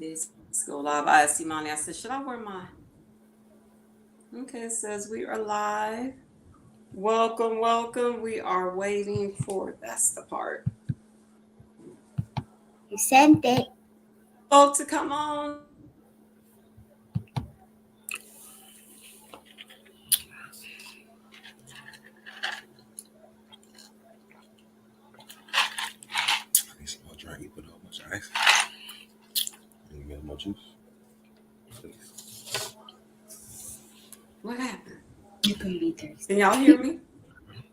Let's go live. I see Monty. I said, should I wear my? Okay, it says we are live. Welcome, welcome. We are waiting for that's the part. You sent it. Oh, to come on. I need some more drink. You put a whole bunch of ice. You get more juice. Please. What happened? You can be thirsty. Can y'all hear me?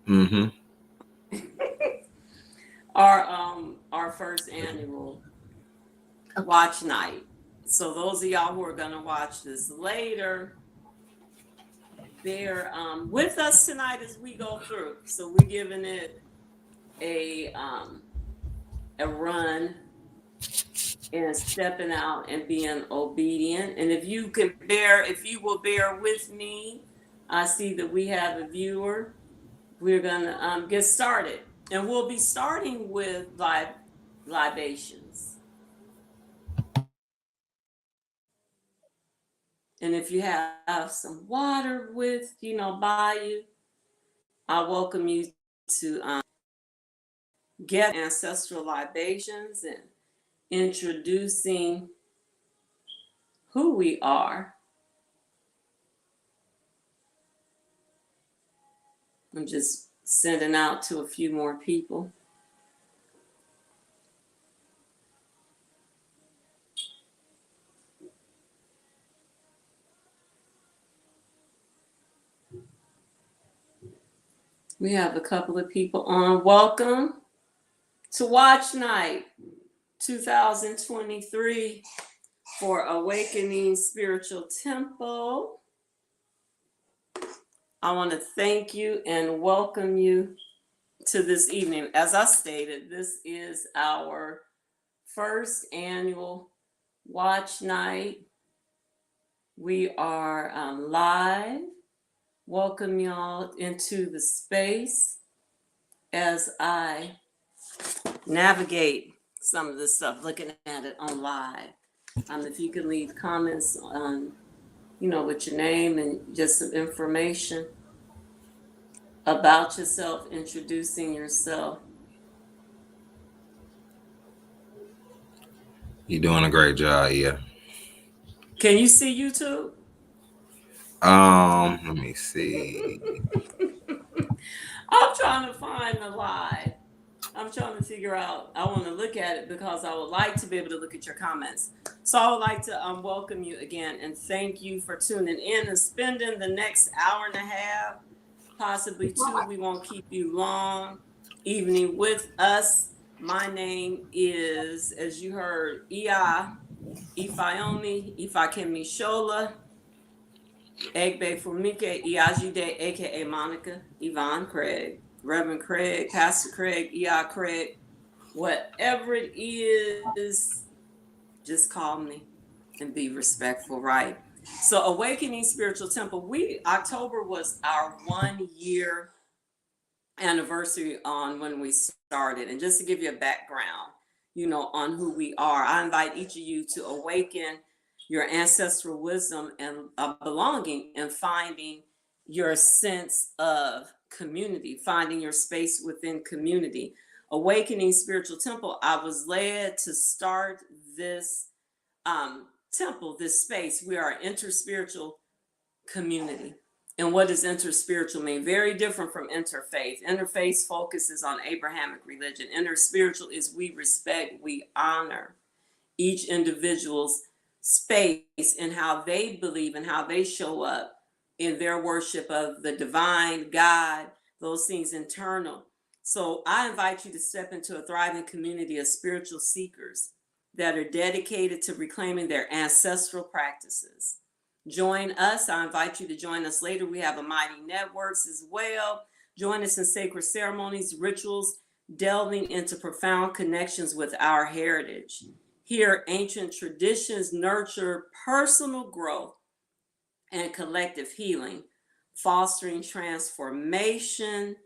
Mm-hmm. Our first annual watch night. So those of y'all who are gonna watch this later, they're with us tonight as we go through. So we're giving it a run and stepping out and being obedient. And if you will bear with me, I see that we have a viewer. We're gonna get started, and we'll be starting with libations. And if you have some water by you, I welcome you to get ancestral libations and introducing who we are. I'm just sending out to a few more people. We have a couple of people on. Welcome to Watch Night 2023 for Awakening Spiritual Temple. I want to thank you and welcome you to this evening. As I stated, this is our first annual Watch Night. We are live. Welcome y'all into the space as I navigate some of this stuff, looking at it on live. If you can leave comments on, with your name and just some information about yourself, introducing yourself. You're doing a great job, yeah. Can you see YouTube? Let me see. I'm trying to find the live. I'm trying to figure out. I want to look at it because I would like to be able to look at your comments. So I would like to welcome you again and thank you for tuning in and spending the next hour and a half, possibly two. We won't keep you long. Evening with us. My name is, as you heard, Ifayomi Ifakemi Shola, Egbe Fumike Iyajide, aka Monica, Yvonne Craig, Reverend Craig, Pastor Craig, Craig, whatever it is, just call me and be respectful, right? So Awakening Spiritual Temple, October was our 1 year anniversary on when we started. And just to give you a background, on who we are, I invite each of you to awaken your ancestral wisdom and belonging and finding your sense of community, finding your space within community. Awakening Spiritual Temple, I was led to start this temple, this space. We are an interspiritual community. And what does interspiritual mean? Very different from interfaith. Interfaith focuses on Abrahamic religion. Interspiritual is we respect, we honor each individual's space and how they believe and how they show up in their worship of the divine, God, those things internal. So I invite you to step into a thriving community of spiritual seekers that are dedicated to reclaiming their ancestral practices. Join us. I invite you to join us later. We have a Mighty Networks as well. Join us in sacred ceremonies, rituals, delving into profound connections with our heritage. Here, ancient traditions nurture personal growth and collective healing, fostering transformation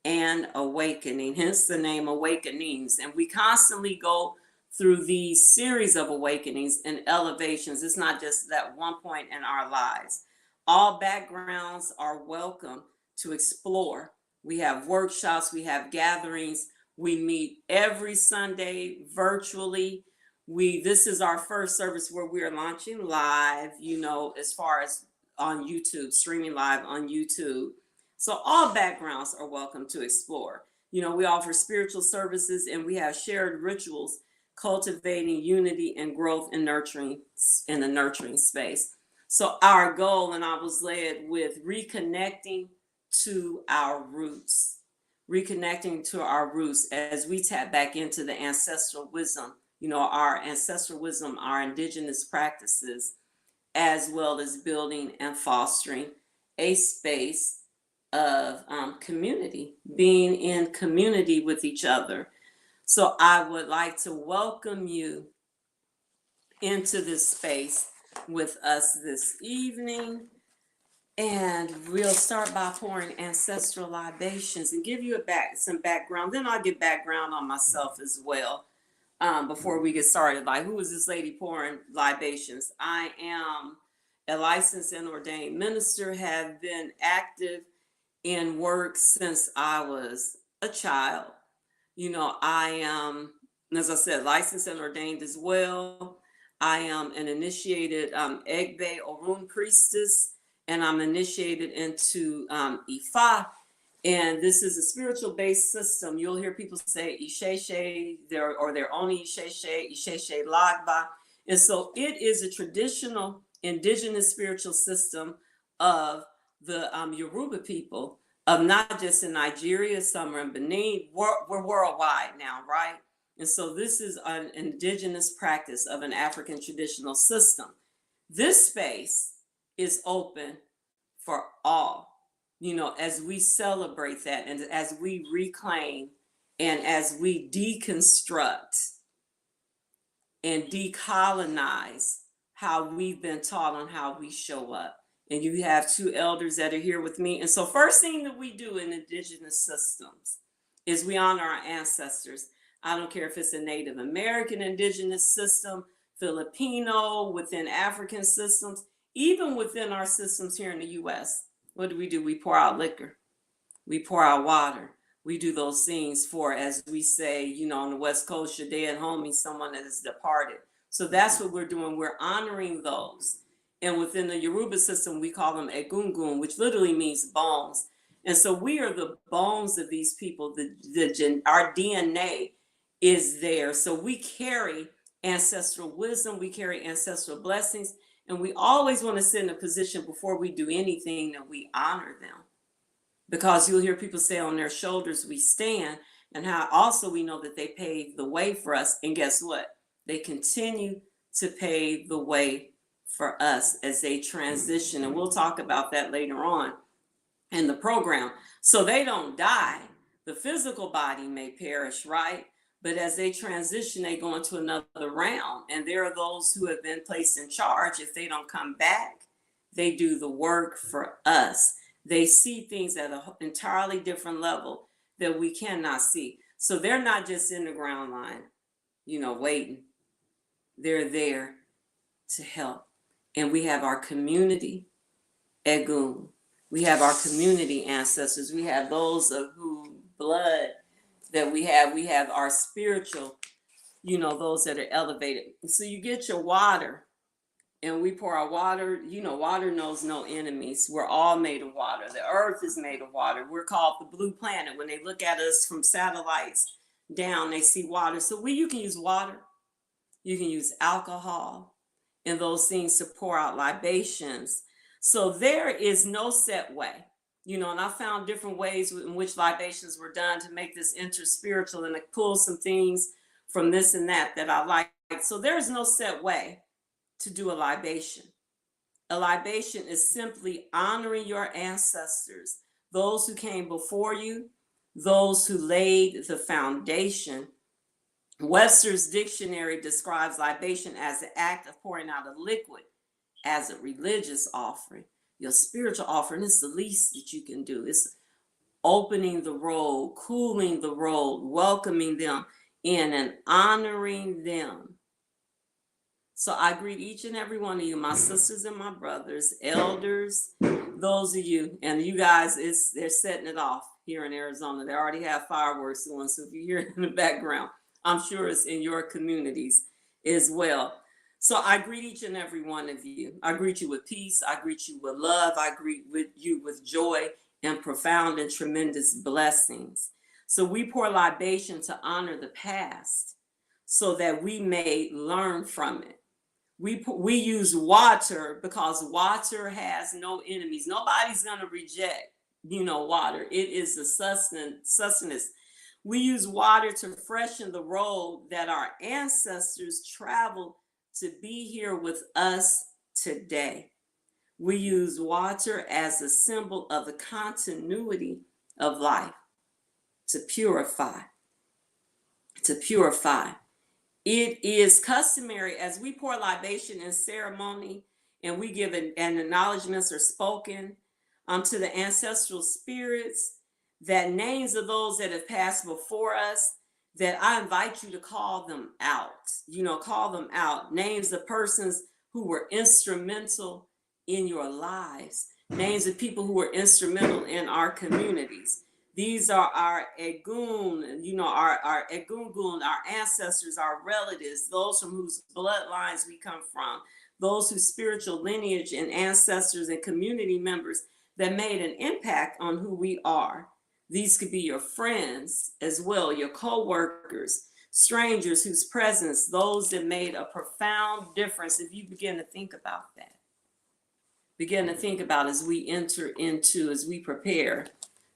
and awakening, hence the name Awakenings. And we constantly go through these series of awakenings and elevations. It's not just that one point in our lives. All backgrounds are welcome to explore. We have workshops, we have gatherings, we meet every Sunday virtually. This is our first service where we are launching live, as far as on YouTube, streaming live on YouTube. So all backgrounds are welcome to explore. We offer spiritual services and we have shared rituals cultivating unity and growth and nurturing in the nurturing space. So our goal, and I was led with reconnecting to our roots as we tap back into the ancestral wisdom, our ancestral wisdom, our indigenous practices, as well as building and fostering a space of community, being in community with each other. So I would like to welcome you into this space with us this evening. And we'll start by pouring ancestral libations and give you some background. Then I'll give background on myself as well before we get started. Like, who is this lady pouring libations? I am a licensed and ordained minister, have been active in work since I was a child. I am, as I said, licensed and ordained as well. I am an initiated Egbe Orun priestess, and I'm initiated into Ifa. And this is a spiritual based system. You'll hear people say Isheshe, they're only Isheshe Lagba. And so it is a traditional indigenous spiritual system of the Yoruba people, of not just in Nigeria, some are in Benin, we're worldwide now, right? And so this is an indigenous practice of an African traditional system. This space is open for all, as we celebrate that and as we reclaim and as we deconstruct and decolonize how we've been taught on how we show up. And you have two elders that are here with me. And so first thing that we do in indigenous systems is we honor our ancestors. I don't care if it's a Native American indigenous system, Filipino, within African systems, even within our systems here in the US. What do? We pour out liquor. We pour out water. We do those things for, as we say, on the West Coast, your dead homie, someone that has departed. So that's what we're doing. We're honoring those. And within the Yoruba system, we call them egungun, which literally means bones. And so we are the bones of these people. Our DNA is there. So we carry ancestral wisdom. We carry ancestral blessings. And we always want to sit in a position before we do anything that we honor them. Because you'll hear people say on their shoulders we stand, and how also we know that they paved the way for us. And guess what? They continue to pave the way for us as they transition. And we'll talk about that later on in the program. So they don't die. The physical body may perish, right? But as they transition, they go into another realm. And there are those who have been placed in charge. If they don't come back, they do the work for us. They see things at an entirely different level that we cannot see. So they're not just in the ground line, waiting. They're there to help. And we have our community, Egun. We have our community ancestors. We have those of whose blood that we have. We have our spiritual, those that are elevated. So you get your water, and we pour our water. Water knows no enemies. We're all made of water. The earth is made of water. We're called the blue planet. When they look at us from satellites down, they see water. So you can use water. You can use alcohol and those things to pour out libations. So there is no set way, and I found different ways in which libations were done to make this interspiritual, and I pull some things from this and that I like. So there's no set way to do a libation. A libation is simply honoring your ancestors, those who came before you, those who laid the foundation. Webster's dictionary describes libation as the act of pouring out a liquid as a religious offering. Your spiritual offering is the least that you can do. It's opening the road, cooling the road, welcoming them in and honoring them. So I greet each and every one of you, my sisters and my brothers, elders, those of you, and you guys, they're setting it off here in Arizona. They already have fireworks going, so if you hear it in the background, I'm sure it's in your communities as well. So I greet each and every one of you. I greet you with peace. I greet you with love. I greet you with joy and profound and tremendous blessings. So we pour libation to honor the past so that we may learn from it. We use water because water has no enemies. Nobody's going to reject, water. It is the sustenance. We use water to freshen the road that our ancestors traveled to be here with us today. We use water as a symbol of the continuity of life to purify. It is customary as we pour libation in ceremony and we give an acknowledgments are spoken to the ancestral spirits, that names of those that have passed before us, that I invite you to call them out. Call them out. Names of persons who were instrumental in your lives. Names of people who were instrumental in our communities. These are our Egun, our Egungun, our ancestors, our relatives, those from whose bloodlines we come from, those whose spiritual lineage and ancestors and community members that made an impact on who we are. These could be your friends as well, your co-workers, strangers whose presence, those that made a profound difference. If you begin to think about that, as we enter into, as we prepare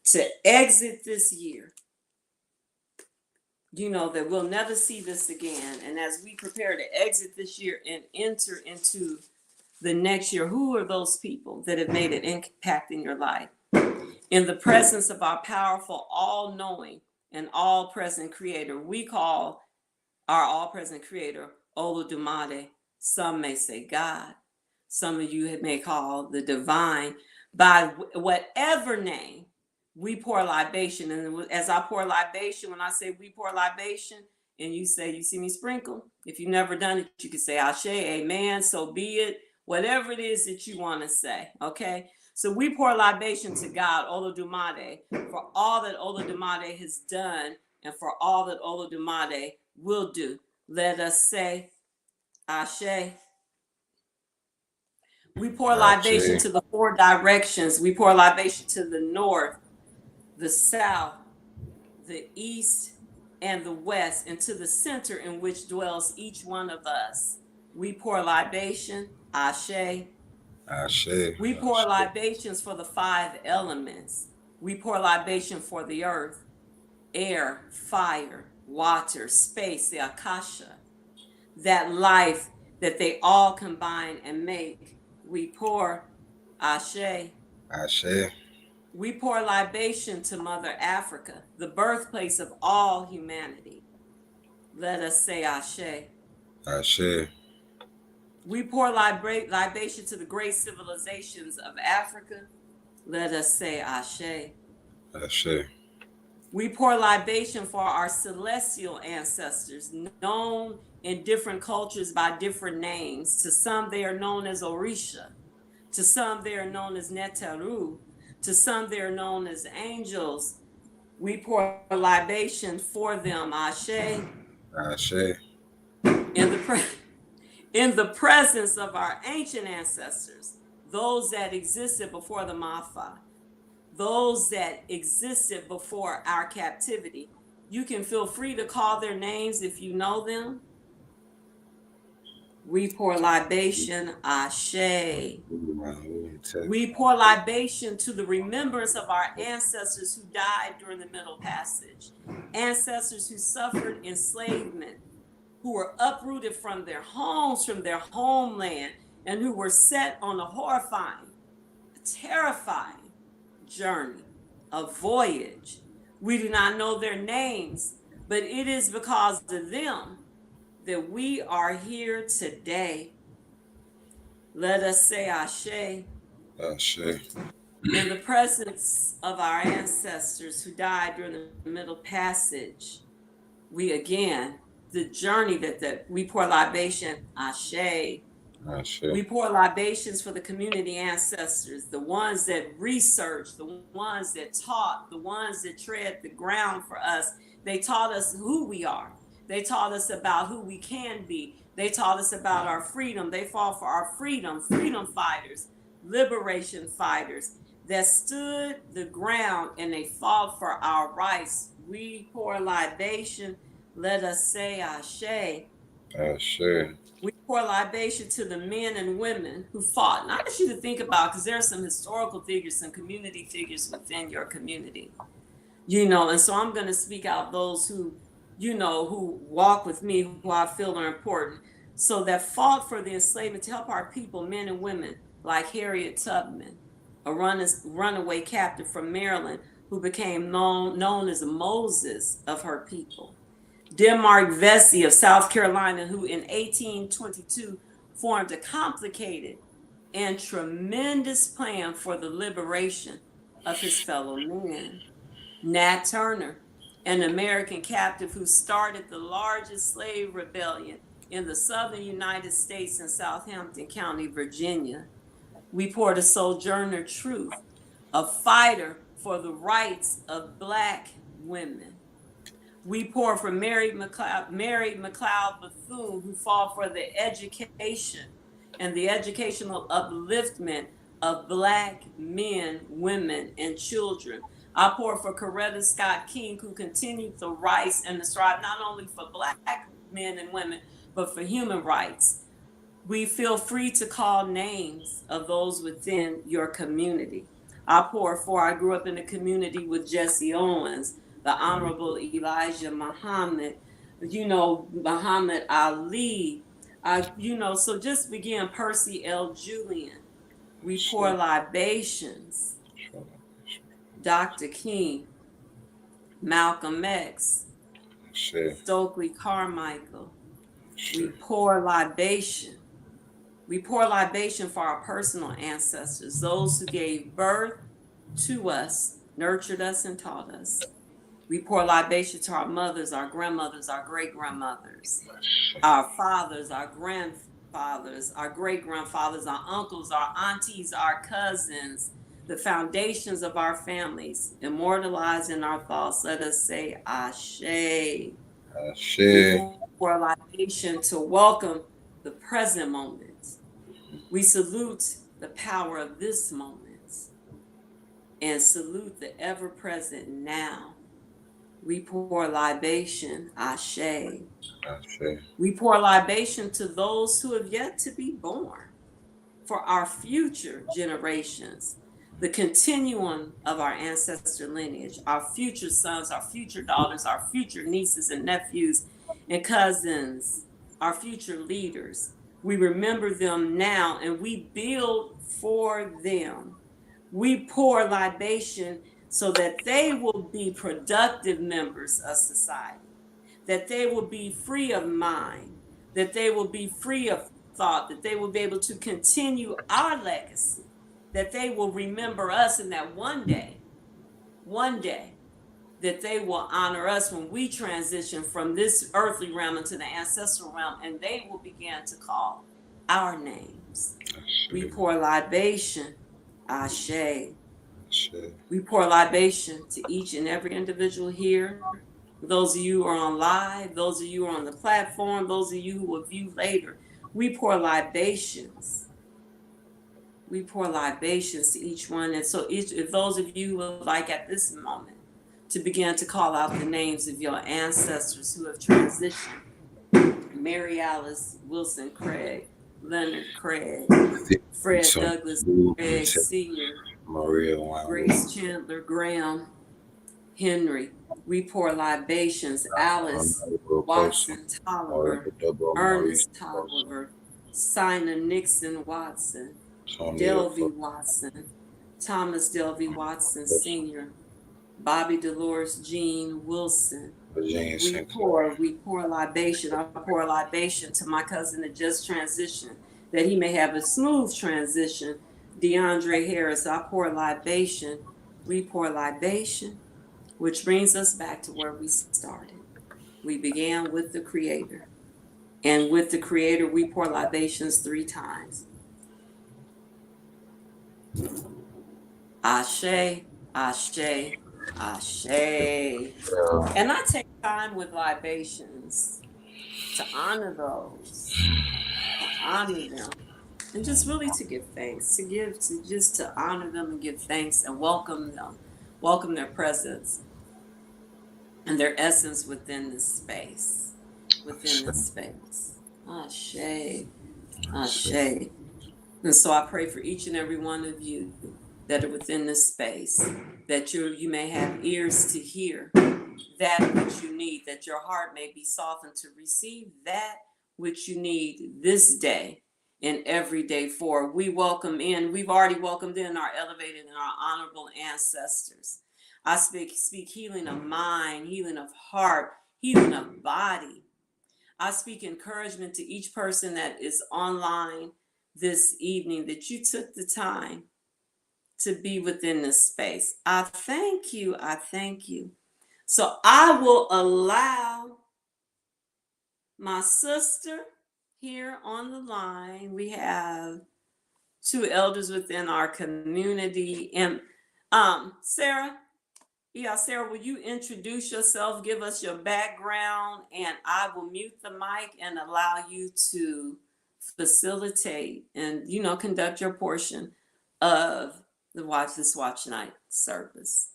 to exit this year, that we'll never see this again. And as we prepare to exit this year and enter into the next year, who are those people that have made an impact in your life? In the presence of our powerful, all-knowing, and all-present creator, we call our all-present creator Olodumare. Some may say God. Some of you may call the divine. By whatever name, we pour libation. And as I pour libation, when I say we pour libation, and you say, you see me sprinkle, if you've never done it, you can say Ashe, amen, so be it, whatever it is that you want to say, okay? So we pour libation to God, Olodumare, for all that Olodumare has done and for all that Olodumare will do. Let us say Ashe. We pour libation to the four directions. We pour libation to the north, the south, the east, and the west, and to the center in which dwells each one of us. We pour libation, Ashe. Ashe. We pour libations for the 5 elements. We pour libation for the earth, air, fire, water, space, the Akasha, that life that they all combine and make. We pour Ashe. Ashe. We pour libation to Mother Africa, the birthplace of all humanity. Let us say Ashe. Ashe. We pour libation to the great civilizations of Africa. Let us say Ashe. Ashe. We pour libation for our celestial ancestors, known in different cultures by different names. To some, they are known as Orisha. To some, they are known as Neteru. To some, they are known as angels. We pour libation for them, Ashe. Ashe. In the presence of our ancient ancestors, those that existed before the Mafa, those that existed before our captivity, you can feel free to call their names if you know them. We pour libation, Ashe. We pour libation to the remembrance of our ancestors who died during the Middle Passage, ancestors who suffered enslavement, who were uprooted from their homes, from their homeland, and who were set on a horrifying, terrifying journey, a voyage. We do not know their names, but it is because of them that we are here today. Let us say Ashe. Ashe. In the presence of our ancestors who died during the Middle Passage, We again, the journey that we pour libation, ashe. Ashe. We pour libations for the community ancestors, the ones that researched, the ones that taught, the ones that tread the ground for us. They taught us who we are. They taught us about who we can be. They taught us about our freedom. They fought for our freedom, freedom fighters, liberation fighters that stood the ground and they fought for our rights. We pour libation. Let us say ashe. Ashe. We pour libation to the men and women who fought. And I want you to think about, because there are some historical figures, some community figures within your community, and so I'm going to speak out those who, who walk with me, who I feel are important. So that fought for the enslavement to help our people, men and women, like Harriet Tubman, a runaway captive from Maryland who became known as Moses of her people. Denmark Vesey of South Carolina, who in 1822 formed a complicated and tremendous plan for the liberation of his fellow men. Nat Turner, an American captive who started the largest slave rebellion in the southern United States in Southampton County, Virginia. We pour to Sojourner Truth, a fighter for the rights of Black women. We pour for Mary McLeod Bethune, who fought for the education and the educational upliftment of Black men, women, and children. I pour for Coretta Scott King, who continued the rights and the strive not only for Black men and women, but for human rights. We feel free to call names of those within your community. I grew up in a community with Jesse Owens, the Honorable Elijah Muhammad, Muhammad Ali, so just begin Percy L. Julian. We pour libations. Dr. King, Malcolm X, Stokely Carmichael. We pour libation. We pour libation for our personal ancestors, those who gave birth to us, nurtured us, and taught us. We pour libation to our mothers, our grandmothers, our great-grandmothers, our fathers, our grandfathers, our great-grandfathers, our uncles, our aunties, our cousins, the foundations of our families, immortalized in our thoughts. Let us say ashe. Ashe. We pour libation to welcome the present moment. We salute the power of this moment and salute the ever-present now. We pour libation, ashe. Ashe. We pour libation to those who have yet to be born, for our future generations, the continuum of our ancestor lineage, our future sons, our future daughters, our future nieces and nephews and cousins, our future leaders. We remember them now and we build for them. We pour libation so that they will be productive members of society, that they will be free of mind, that they will be free of thought, that they will be able to continue our legacy, that they will remember us, and that one day, that they will honor us when we transition from this earthly realm into the ancestral realm, and they will begin to call our names. Ashe. We pour libation, ashe. Ashe. We pour libation to each and every individual here. Those of you who are on live, those of you who are on the platform, those of you who will view later, we pour libations. We pour libations to each one. And so if those of you who would like at this moment to begin to call out the names of your ancestors who have transitioned, Mary Alice Wilson Craig, Leonard Craig, Fred Douglass Craig Sr., Maria Grace Chandler Graham, Henry. We pour libations, Alice Watson Tolliver, Ernest Tolliver, Sina Nixon Watson, Delvey Watson, Thomas Delvey Watson Sr., Bobby Dolores Jean Wilson. We pour libation. I pour libation to my cousin that just transitioned, that he may have a smooth transition. DeAndre Harris, I pour libation. We pour libation, which brings us back to where we started. We began with the Creator. And with the Creator, we pour libations 3 times. Ashe, Ashe, Ashe. And I take time with libations to honor those, to honor them, and just really to give thanks, to honor them and give thanks and welcome them, welcome their presence and their essence within this space, Ashe, Ashe. And so I pray for each and every one of you that are within this space, that you may have ears to hear that which you need, that your heart may be softened to receive that which you need this day and every day. For we've already welcomed in our elevated and our honorable ancestors. I speak healing of mind, healing of heart, healing of body. I speak encouragement to each person that is online this evening, that you took the time to be within this space. I thank you. I thank you. So I will allow my sister here on the line. We have 2 elders within our community. And Sarah, will you introduce yourself, give us your background, and I will mute the mic and allow you to facilitate and conduct your portion of the Watch Night service.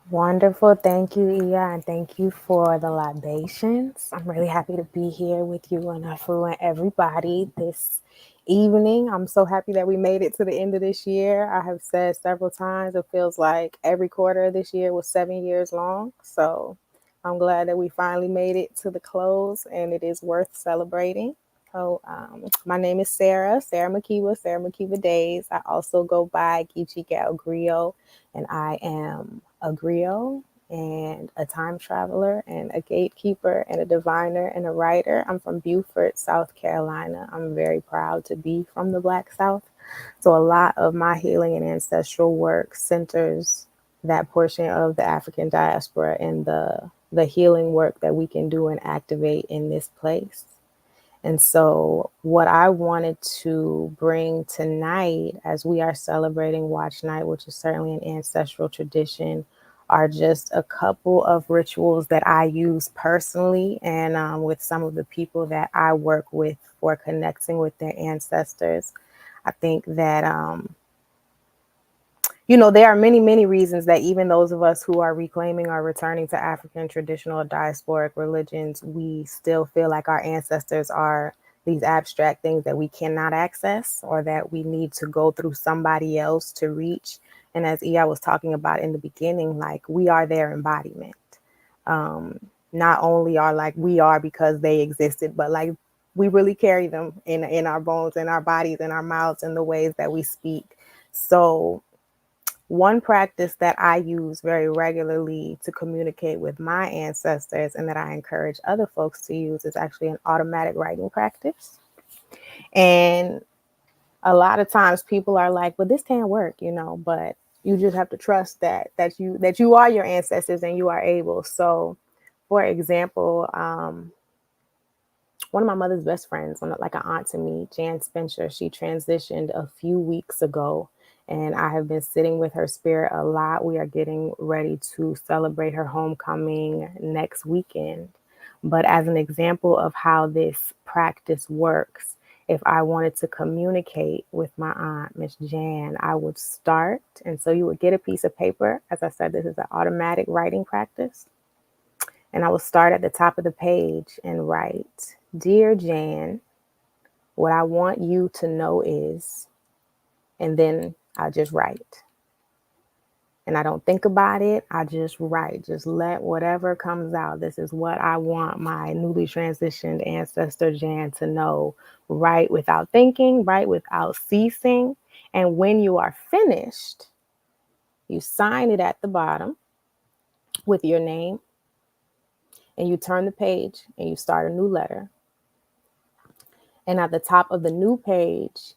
Wonderful. Thank you, Iya, and thank you for the libations. I'm really happy to be here with you and Afu and everybody this evening. I'm so happy that we made it to the end of this year. I have said several times, it feels like every quarter of this year was 7 years long. So I'm glad that we finally made it to the close, and it is worth celebrating. So my name is Sarah Makiba Days. I also go by Geechee Gal Griot, and I am a griot and a time traveler and a gatekeeper and a diviner and a writer. I'm from Beaufort, South Carolina. I'm very proud to be from the Black South. So a lot of my healing and ancestral work centers that portion of the African diaspora and the healing work that we can do and activate in this place. And so what I wanted to bring tonight, as we are celebrating Watch Night, which is certainly an ancestral tradition, are just a couple of rituals that I use personally and with some of the people that I work with for connecting with their ancestors. I think that there are many, many reasons that even those of us who are reclaiming or returning to African traditional diasporic religions, we still feel like our ancestors are these abstract things that we cannot access or that we need to go through somebody else to reach. And as Iya was talking about in the beginning, like we are their embodiment. Not only are like we are because they existed, but like we really carry them in our bones, in our bodies, in our mouths, in the ways that we speak. So one practice that I use very regularly to communicate with my ancestors and that I encourage other folks to use is actually an automatic writing practice. And a lot of times people are like, well, this can't work, but you just have to trust that you are your ancestors and you are able. So for example, one of my mother's best friends, like an aunt to me, Jan Spencer, she transitioned a few weeks ago. And I have been sitting with her spirit a lot. We are getting ready to celebrate her homecoming next weekend. But as an example of how this practice works, if I wanted to communicate with my aunt, Miss Jan, I would start. And so you would get a piece of paper. As I said, this is an automatic writing practice. And I would start at the top of the page and write, "Dear Jan, what I want you to know is," and then I just write. And I don't think about it. I just write. Just let whatever comes out. This is what I want my newly transitioned ancestor Jan to know. Write without thinking, write without ceasing. And when you are finished, you sign it at the bottom with your name. And you turn the page and you start a new letter. And at the top of the new page,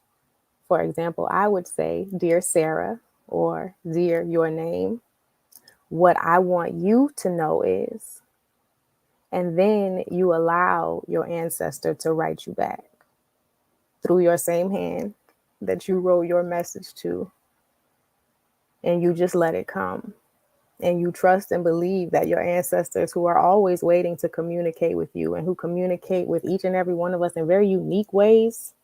for example, I would say, "Dear Sarah," or "Dear your name, what I want you to know is," And then you allow your ancestor to write you back through your same hand that you wrote your message to. And you just let it come. And you trust and believe that your ancestors, who are always waiting to communicate with you and who communicate with each and every one of us in very unique ways,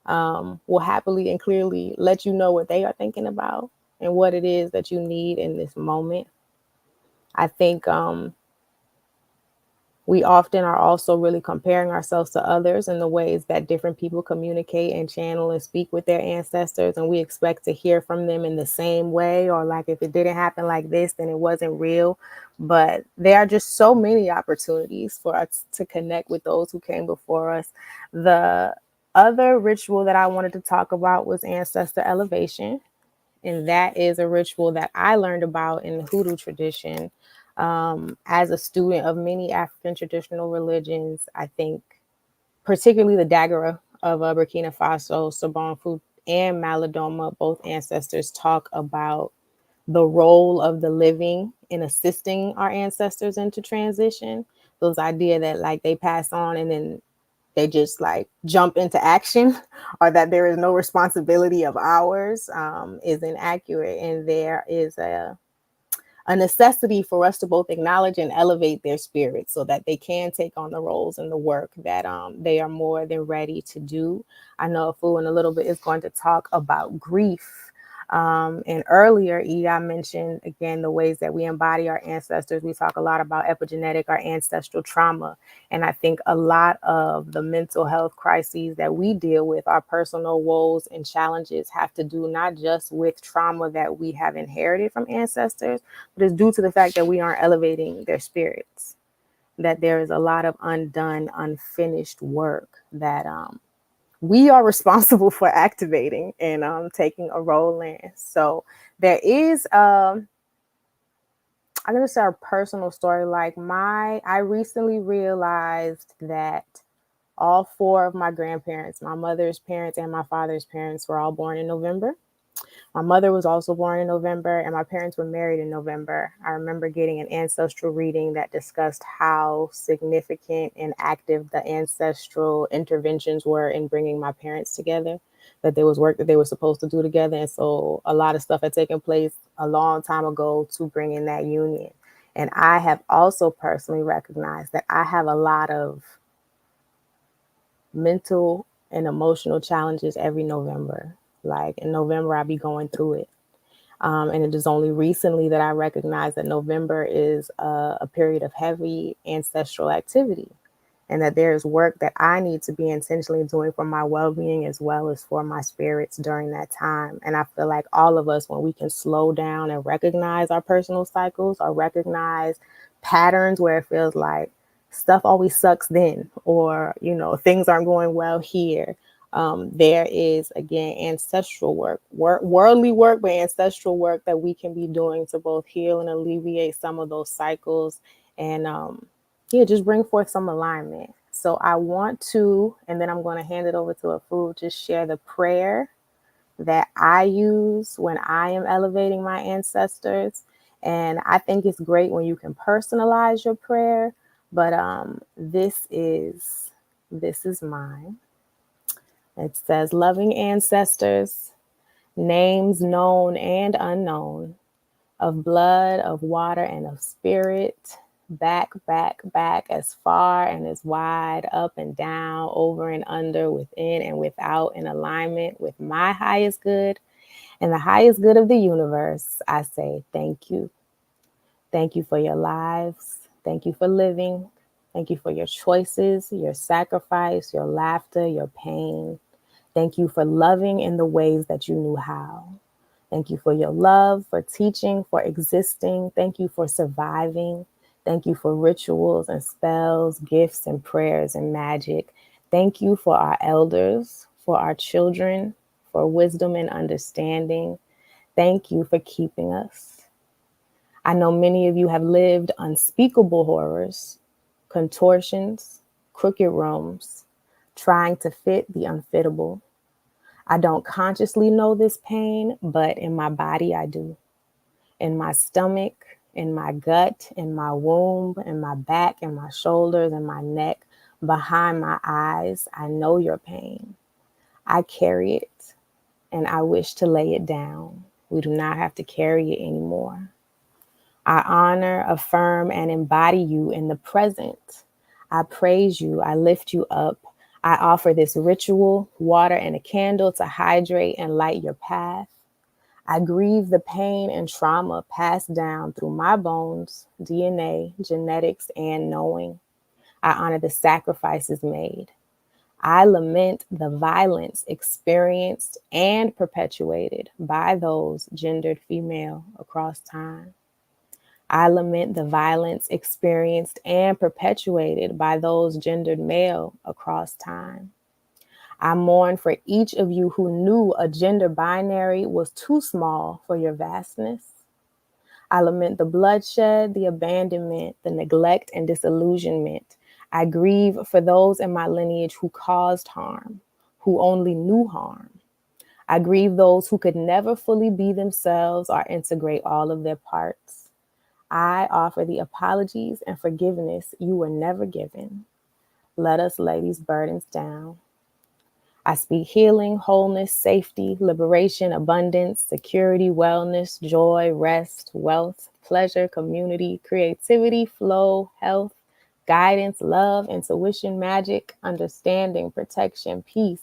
will happily and clearly let you know what they are thinking about and what it is that you need in this moment. I think we often are also really comparing ourselves to others in the ways that different people communicate and channel and speak with their ancestors. And we expect to hear from them in the same way, or like if it didn't happen like this, then it wasn't real. But there are just so many opportunities for us to connect with those who came before us. The other ritual that I wanted to talk about was ancestor elevation. And that is a ritual that I learned about in the Hoodoo tradition. As a student of many African traditional religions, I think particularly the Dagara of Burkina Faso, Sabonfu, and Malidoma, both ancestors talk about the role of the living in assisting our ancestors into transition. Those idea that like they pass on and then they just like jump into action, or that there is no responsibility of ours, is inaccurate. And there is a necessity for us to both acknowledge and elevate their spirits so that they can take on the roles and the work that they are more than ready to do. I know Afu in a little bit is going to talk about grief. And earlier, Iya mentioned, again, the ways that we embody our ancestors. We talk a lot about epigenetic, our ancestral trauma. And I think a lot of the mental health crises that we deal with, our personal woes and challenges, have to do not just with trauma that we have inherited from ancestors, but it's due to the fact that we aren't elevating their spirits, that there is a lot of undone, unfinished work that we are responsible for activating and taking a role in. So there is, I'm going to share a personal story. Like I recently realized that all four of my grandparents, my mother's parents and my father's parents, were all born in November. My mother was also born in November, and my parents were married in November. I remember getting an ancestral reading that discussed how significant and active the ancestral interventions were in bringing my parents together, that there was work that they were supposed to do together. And so a lot of stuff had taken place a long time ago to bring in that union. And I have also personally recognized that I have a lot of mental and emotional challenges every November. Like in November, I'll be going through it. And it is only recently that I recognize that November is a period of heavy ancestral activity, and that there is work that I need to be intentionally doing for my well-being as well as for my spirits during that time. And I feel like all of us, when we can slow down and recognize our personal cycles or recognize patterns where it feels like stuff always sucks then, or, things aren't going well here. There is, again, ancestral work, worldly work, but ancestral work that we can be doing to both heal and alleviate some of those cycles and, just bring forth some alignment. So I want to, and then I'm going to hand it over to Afu to share the prayer that I use when I am elevating my ancestors. And I think it's great when you can personalize your prayer, but this is mine. It says, loving ancestors, names known and unknown, of blood, of water, and of spirit, back, as far and as wide, up and down, over and under, within and without, in alignment with my highest good and the highest good of the universe. I say thank you. Thank you for your lives. Thank you for living. Thank you for your choices, your sacrifice, your laughter, your pain. Thank you for loving in the ways that you knew how. Thank you for your love, for teaching, for existing. Thank you for surviving. Thank you for rituals and spells, gifts and prayers and magic. Thank you for our elders, for our children, for wisdom and understanding. Thank you for keeping us. I know many of you have lived unspeakable horrors, contortions, crooked rooms, trying to fit the unfittable. I don't consciously know this pain, but in my body I do. In my stomach, in my gut, in my womb, in my back, in my shoulders, in my neck, behind my eyes. I know your pain. I carry it, and I wish to lay it down. We do not have to carry it anymore. I honor, affirm, and embody you in the present. I praise you. I lift you up. I offer this ritual, water and a candle to hydrate and light your path. I grieve the pain and trauma passed down through my bones, DNA, genetics, and knowing. I honor the sacrifices made. I lament the violence experienced and perpetuated by those gendered female across time. I lament the violence experienced and perpetuated by those gendered male across time. I mourn for each of you who knew a gender binary was too small for your vastness. I lament the bloodshed, the abandonment, the neglect, and disillusionment. I grieve for those in my lineage who caused harm, who only knew harm. I grieve those who could never fully be themselves or integrate all of their parts. I offer the apologies and forgiveness you were never given. Let us lay these burdens down. I speak healing, wholeness, safety, liberation, abundance, security, wellness, joy, rest, wealth, pleasure, community, creativity, flow, health, guidance, love, intuition, magic, understanding, protection, peace,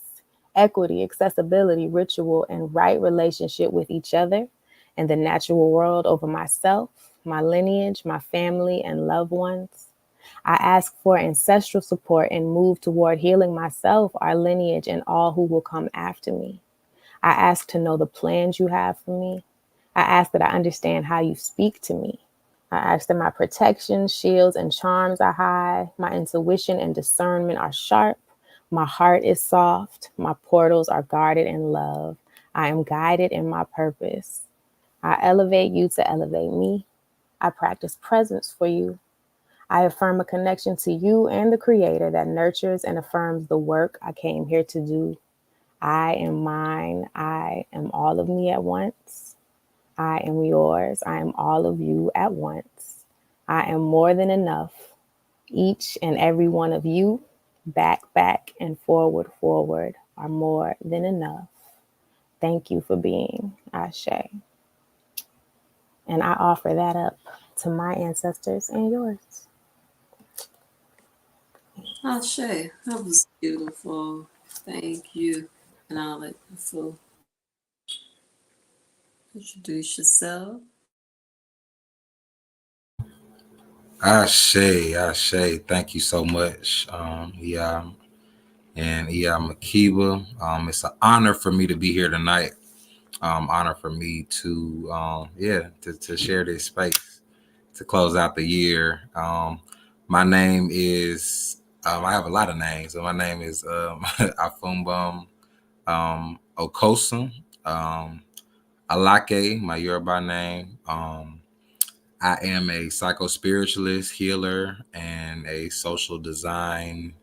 equity, accessibility, ritual, and right relationship with each other and the natural world over myself, my lineage, my family, and loved ones. I ask for ancestral support and move toward healing myself, our lineage, and all who will come after me. I ask to know the plans you have for me. I ask that I understand how you speak to me. I ask that my protections, shields, and charms are high. My intuition and discernment are sharp. My heart is soft. My portals are guarded in love. I am guided in my purpose. I elevate you to elevate me. I practice presence for you. I affirm a connection to you and the Creator that nurtures and affirms the work I came here to do. I am mine. I am all of me at once. I am yours. I am all of you at once. I am more than enough. Each and every one of you, back, and forward, are more than enough. Thank you for being Ashe. And I offer that up to my ancestors and yours. Ashe, that was beautiful. Thank you. And I'll let you full introduce yourself. Ashe. Thank you so much, yeah, and yeah, Makiba. It's an honor for me to be here tonight. Honor for me to to share this space to close out the year. My name is I have a lot of names. So my name is Afumbum Okosum. Alake, my Yoruba name. I am a psycho-spiritualist, healer, and a social designer,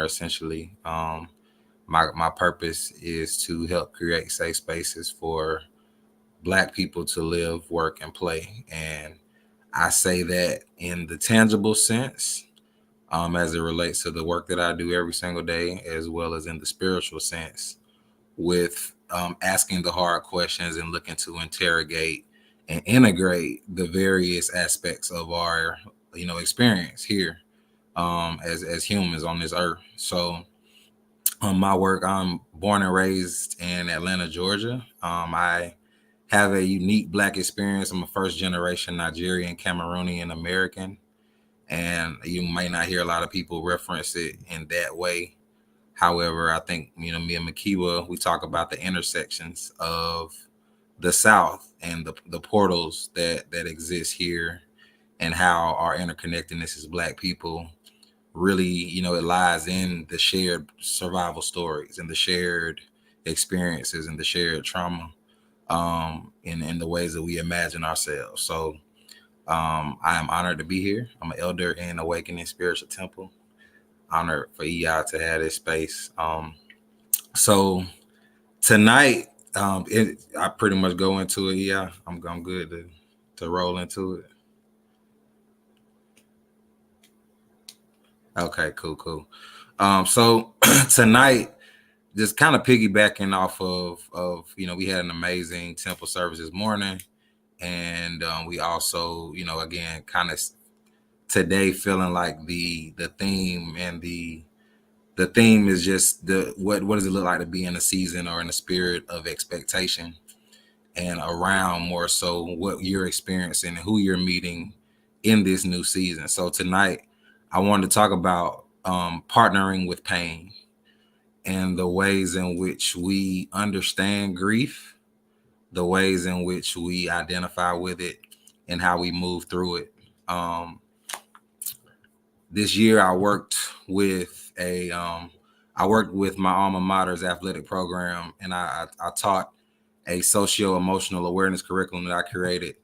essentially. My purpose is to help create safe spaces for Black people to live, work, and play. And I say that in the tangible sense, as it relates to the work that I do every single day, as well as in the spiritual sense, with asking the hard questions and looking to interrogate and integrate the various aspects of our, experience here as humans on this earth. So my work, I'm born and raised in Atlanta, Georgia. I have a unique Black experience. I'm a first generation Nigerian, Cameroonian American, and you may not hear a lot of people reference it in that way. However, I think, me and Makiba, we talk about the intersections of the South and the portals that exist here, and how our interconnectedness as Black people really, it lies in the shared survival stories and the shared experiences and the shared trauma, in the ways that we imagine ourselves. So I am honored to be here. I'm an elder in Awakening Spiritual Temple. Honored for EI to have this space. So tonight, I pretty much go into it. Yeah, I'm good to roll into it. Okay, cool. So tonight, just kind of piggybacking off of we had an amazing temple service this morning, and we also again kind of today feeling like the theme and the theme is just what does it look like to be in a season or in a spirit of expectation, and around more so what you're experiencing and who you're meeting in this new season. So tonight I wanted to talk about partnering with pain and the ways in which we understand grief, the ways in which we identify with it, and how we move through it. This year I worked with my alma mater's athletic program, and I taught a socio-emotional awareness curriculum that I created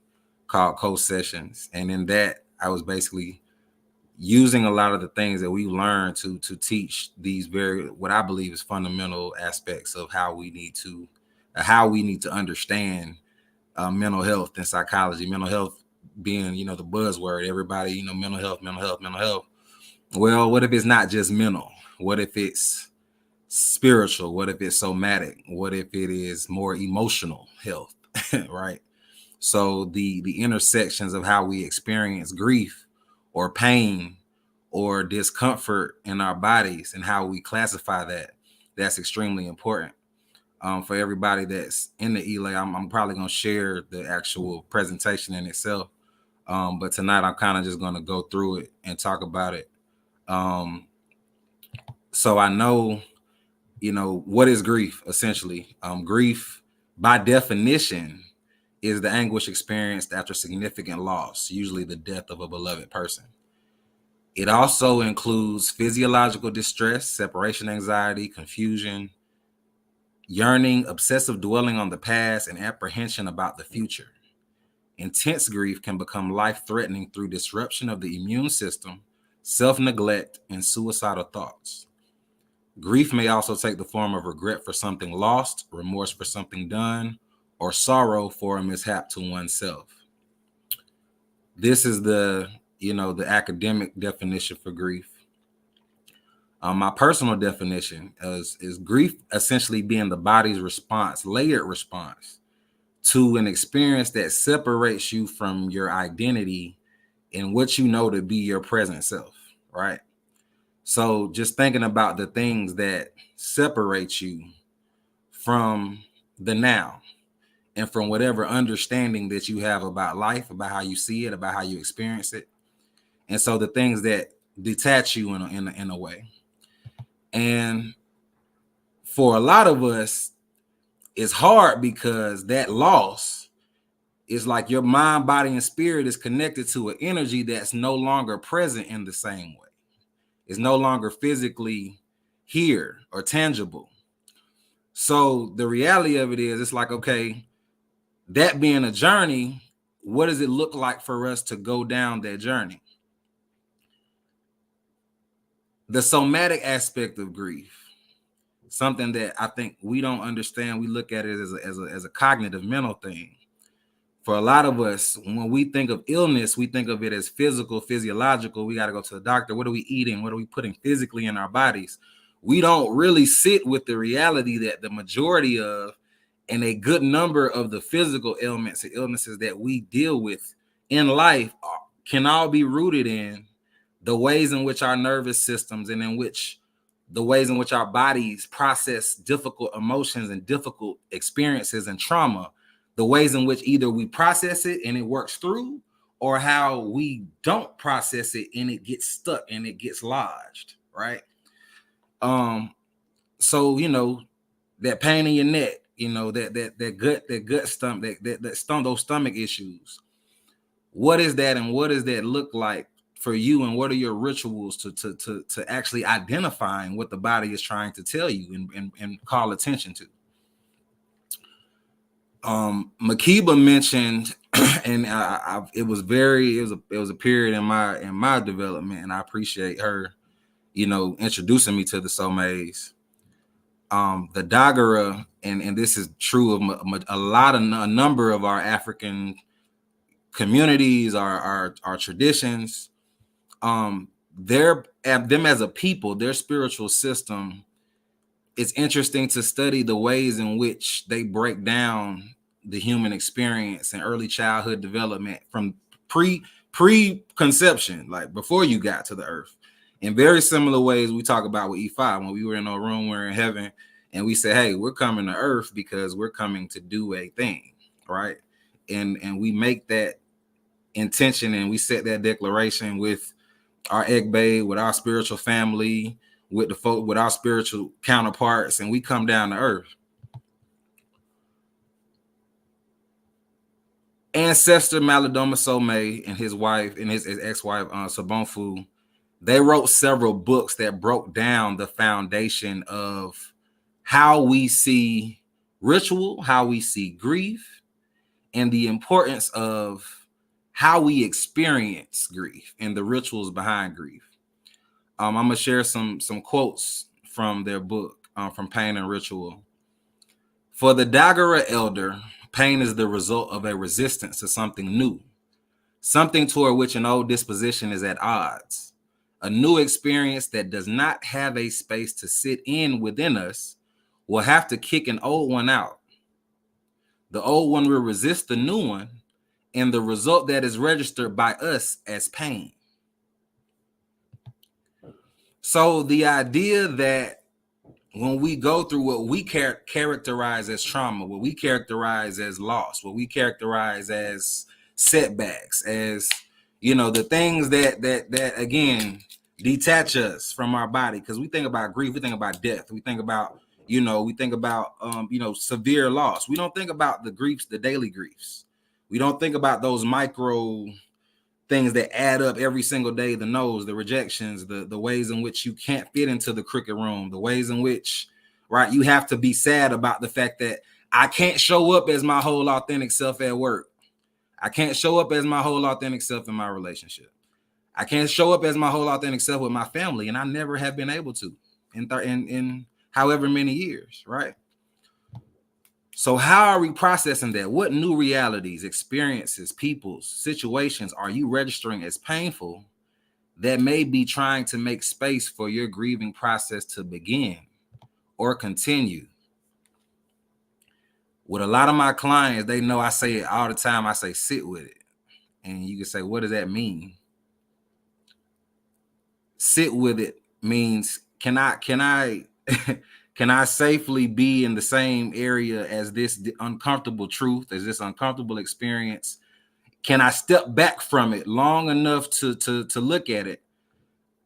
called Co-Sessions. And in that, I was basically using a lot of the things that we learned to teach these what I believe is fundamental aspects of how we need to understand mental health and psychology. Mental health being, the buzzword, everybody, mental health. Well, what if it's not just mental? What if it's spiritual? What if it's somatic? What if it is more emotional health, right? So the intersections of how we experience grief or pain or discomfort in our bodies and how we classify that's extremely important. For everybody that's in the ELA, I'm probably going to share the actual presentation in itself. But tonight I'm kind of just going to go through it and talk about it. So I know, what is grief essentially? Grief by definition is the anguish experienced after significant loss, usually the death of a beloved person. It also includes physiological distress, separation anxiety, confusion, yearning, obsessive dwelling on the past, and apprehension about the future. Intense grief can become life-threatening through disruption of the immune system, self-neglect, and suicidal thoughts. Grief may also take the form of regret for something lost, remorse for something done, or sorrow for a mishap to oneself. This is the academic definition for grief. My personal definition is grief essentially being the body's response, layered response to an experience that separates you from your identity and what you know to be your present self, right? So just thinking about the things that separate you from the now and from whatever understanding that you have about life, about how you see it, about how you experience it. And so the things that detach you in a way. And for a lot of us, it's hard because that loss is like your mind, body, and spirit is connected to an energy that's no longer present in the same way. It's no longer physically here or tangible. So the reality of it is, it's like, okay, that being a journey, what does it look like for us to go down that journey? The somatic aspect of grief, something that I think we don't understand. We look at it as a cognitive mental thing. For a lot of us, when we think of illness, we think of it as physical, physiological. We got to go to the doctor. What are we eating? What are we putting physically in our bodies? We don't really sit with the reality that the majority of and a good number of the physical ailments and illnesses that we deal with in life can all be rooted in the ways in which our nervous systems and in which the ways in which our bodies process difficult emotions and difficult experiences and trauma, the ways in which either we process it and it works through, or how we don't process it and it gets stuck and it gets lodged, right? So, that pain in your neck, that gut stomach, those stomach issues. What is that, and what does that look like for you, and what are your rituals to actually identifying what the body is trying to tell you and call attention to? Makiba mentioned, and it was a period in my development, and I appreciate her, introducing me to the Somays. The Dagara and this is true of a number of our African communities, our traditions. Them as a people, their spiritual system, it's interesting to study the ways in which they break down the human experience and early childhood development from pre-conception, like before you got to the earth, in very similar ways we talk about with E5. When we were in our room, we're in heaven, and we say, hey, we're coming to earth because we're coming to do a thing, right? And we make that intention, and we set that declaration with our Egbe, with our spiritual family, with the folk, with our spiritual counterparts, and we come down to earth. Ancestor Malidoma Somé and his wife and his ex-wife Sobonfu, they wrote several books that broke down the foundation of how we see ritual, how we see grief, and the importance of how we experience grief and the rituals behind grief. I'm gonna share some quotes from their book, from Pain and Ritual. For the Dagara elder, pain is the result of a resistance to something new, something toward which an old disposition is at odds, a new experience that does not have a space to sit in within us will have to kick an old one out. The old one will resist the new one, and the result that is registered by us as pain. So the idea that when we go through what we characterize as trauma, what we characterize as loss, what we characterize as setbacks, as, you know, the things that again detach us from our body, because we think about grief, we think about death, we think about, severe loss. We don't think about the griefs, the daily griefs. We don't think about those micro things that add up every single day, the no's, the rejections, the ways in which you can't fit into the crooked room, the ways in which, right, you have to be sad about the fact that I can't show up as my whole authentic self at work. I can't show up as my whole authentic self in my relationship. I can't show up as my whole authentic self with my family, and I never have been able to in however many years, right? So how are we processing that? What new realities, experiences, peoples, situations are you registering as painful that may be trying to make space for your grieving process to begin or continue? With a lot of my clients, they know I say it all the time. I say, sit with it. And you can say, what does that mean? Sit with it means, can I safely be in the same area as this uncomfortable truth, as this uncomfortable experience? Can I step back from it long enough to look at it,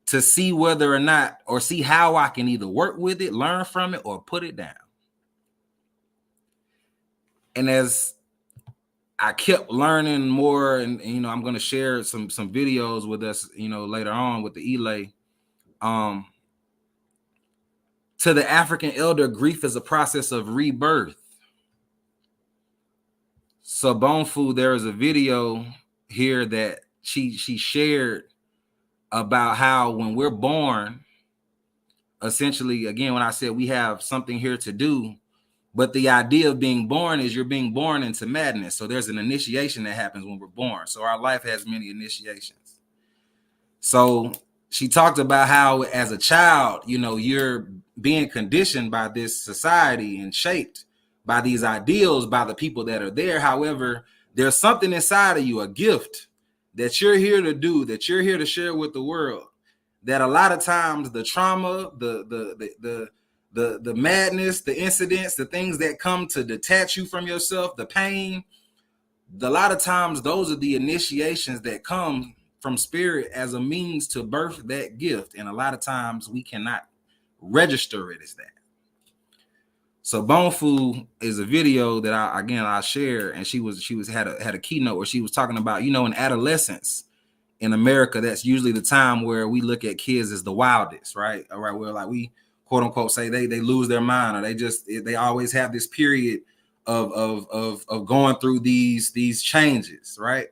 to see whether or not, or see how I can either work with it, learn from it, or put it down? And as I kept learning more, and I'm going to share some videos with us, later on with the Elay. To the African elder, grief is a process of rebirth. Sobonfu, there is a video here that she shared about how when we're born, essentially, again, when I said we have something here to do, but the idea of being born is you're being born into madness. So there's an initiation that happens when we're born. So our life has many initiations. So she talked about how as a child, you're being conditioned by this society and shaped by these ideals, by the people that are there. However, there's something inside of you, a gift that you're here to do, that you're here to share with the world, that a lot of times the trauma, the madness, the incidents, the things that come to detach you from yourself, the pain, a lot of times those are the initiations that come from spirit as a means to birth that gift. And a lot of times we cannot register it as that. So Bonfu is a video that I share, and she had a keynote where she was talking about, in adolescence in America, that's usually the time where we look at kids as the wildest, right? All right, where like we quote unquote say they lose their mind, or they always have this period of going through these changes, right?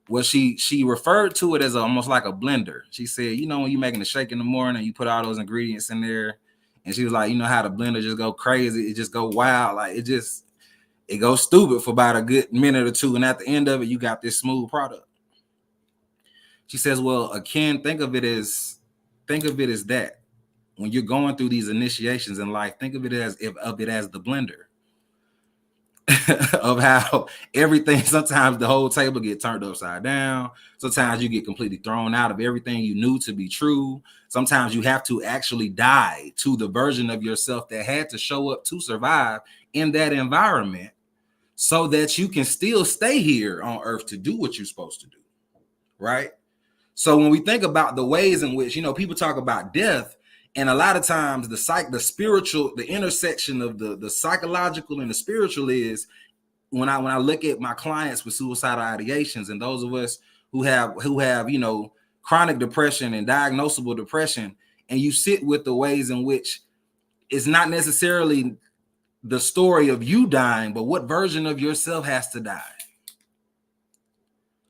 Well, she referred to it as almost like a blender. She said, when you're making a shake in the morning, you put all those ingredients in there, And she was like, you know how the blender just go crazy, it just go wild, like it goes stupid for about a good minute or two, and at the end of it, you got this smooth product. She says, well, again, think of it as that. When you're going through these initiations in life, think of it as the blender. Of how everything, sometimes the whole table get turned upside down. Sometimes you get completely thrown out of everything you knew to be true. Sometimes you have to actually die to the version of yourself that had to show up to survive in that environment so that you can still stay here on earth to do what you're supposed to do, right? So when we think about the ways in which, people talk about death, and a lot of times the spiritual, the intersection of the psychological and the spiritual is when I look at my clients with suicidal ideations and those of us who have chronic depression and diagnosable depression, and you sit with the ways in which it's not necessarily the story of you dying, but what version of yourself has to die?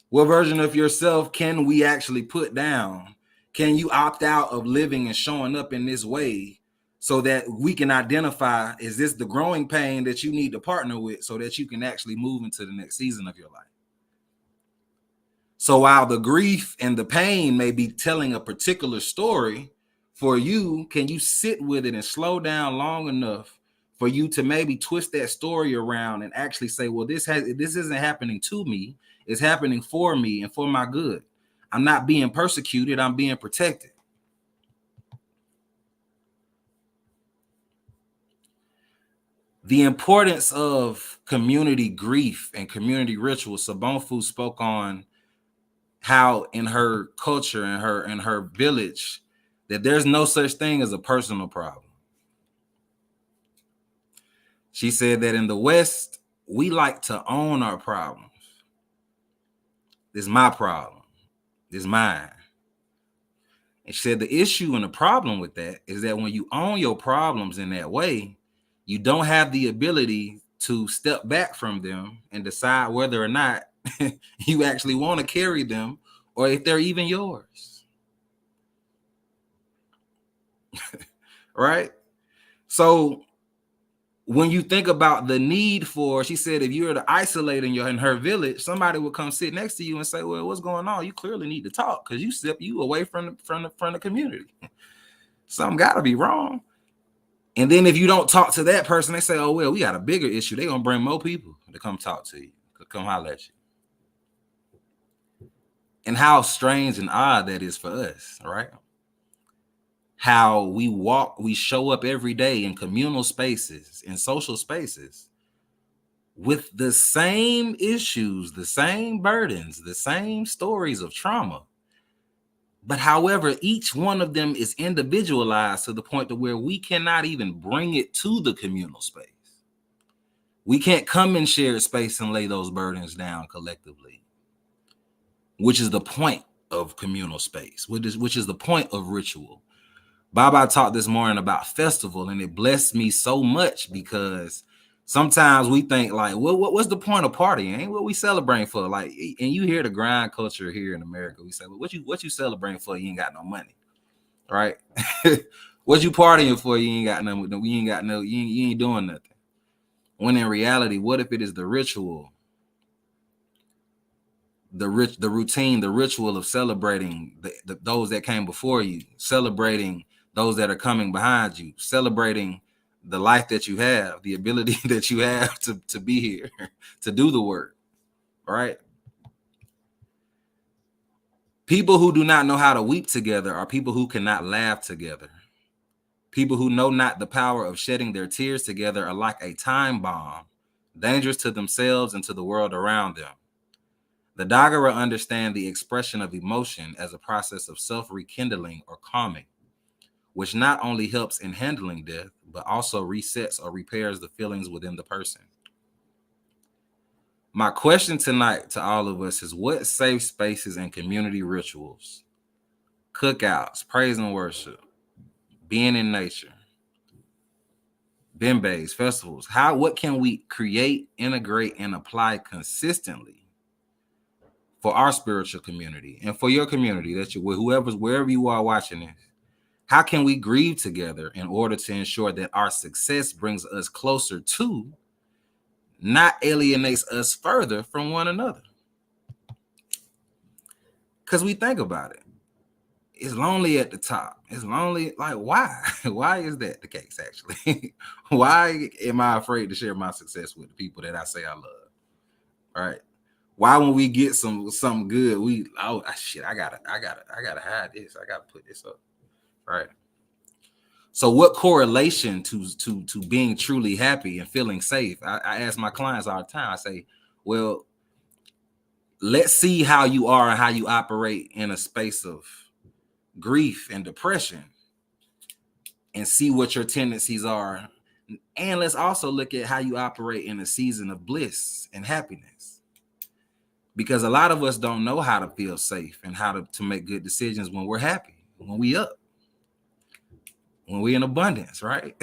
What version of yourself can we actually put down? Can you opt out of living and showing up in this way so that we can identify, is this the growing pain that you need to partner with so that you can actually move into the next season of your life? So while the grief and the pain may be telling a particular story for you, can you sit with it and slow down long enough for you to maybe twist that story around and actually say, well, this isn't happening to me. It's happening for me and for my good. I'm not being persecuted. I'm being protected. The importance of community grief and community rituals. Sobonfu spoke on how in her culture and her village that there's no such thing as a personal problem. She said that in the West, we like to own our problems. This is my problem. This is mine. And she said the issue and the problem with that is that when you own your problems in that way, you don't have the ability to step back from them and decide whether or not you actually want to carry them or if they're even yours. Right? So when you think about the need for, she said, if you were to isolate in her village, somebody would come sit next to you and say, well, what's going on? You clearly need to talk because you away from the community. Something got to be wrong. And then if you don't talk to that person, they say, oh, well, we got a bigger issue. They're going to bring more people to come talk to you, to come holler at you. And how strange and odd that is for us, right? How we show up every day in communal spaces, in social spaces, with the same issues, the same burdens, the same stories of trauma. But however, each one of them is individualized to the point to where we cannot even bring it to the communal space. We can't come in shared space and lay those burdens down collectively, which is the point of communal space, which is the point of ritual. Baba talked this morning about festival, and it blessed me so much because sometimes we think like, well, what's the point of partying? Ain't what we celebrating for? Like, and you hear the grind culture here in America. We say, well, what you celebrating for? You ain't got no money, right? What you partying for? You ain't got no. You ain't doing nothing. When in reality, what if it is the ritual, the routine, the ritual of celebrating those that came before you, celebrating those that are coming behind you, celebrating the life that you have, the ability that you have to be here, to do the work, right? People who do not know how to weep together are people who cannot laugh together. People who know not the power of shedding their tears together are like a time bomb, dangerous to themselves and to the world around them. The Dagara understand the expression of emotion as a process of self-rekindling or calming, which not only helps in handling death, but also resets or repairs the feelings within the person. My question tonight to all of us is, what safe spaces and community rituals, cookouts, praise and worship, being in nature, bembes, festivals, what can we create, integrate, and apply consistently for our spiritual community and for your community, wherever you are watching this? How can we grieve together in order to ensure that our success brings us closer to, not alienates us further from one another? Because we think about it. It's lonely at the top. It's lonely. Like, why? Why is that the case, actually? Why am I afraid to share my success with the people that I say I love? Right? Why, when we get something good, shit, I gotta hide this. I gotta put this up. Right. So what correlation to being truly happy and feeling safe? I ask my clients all the time. I say, well, let's see how you are and how you operate in a space of grief and depression, and see what your tendencies are. And let's also look at how you operate in a season of bliss and happiness. Because a lot of us don't know how to feel safe and how to make good decisions when we're happy, when we up, when we're in abundance, right?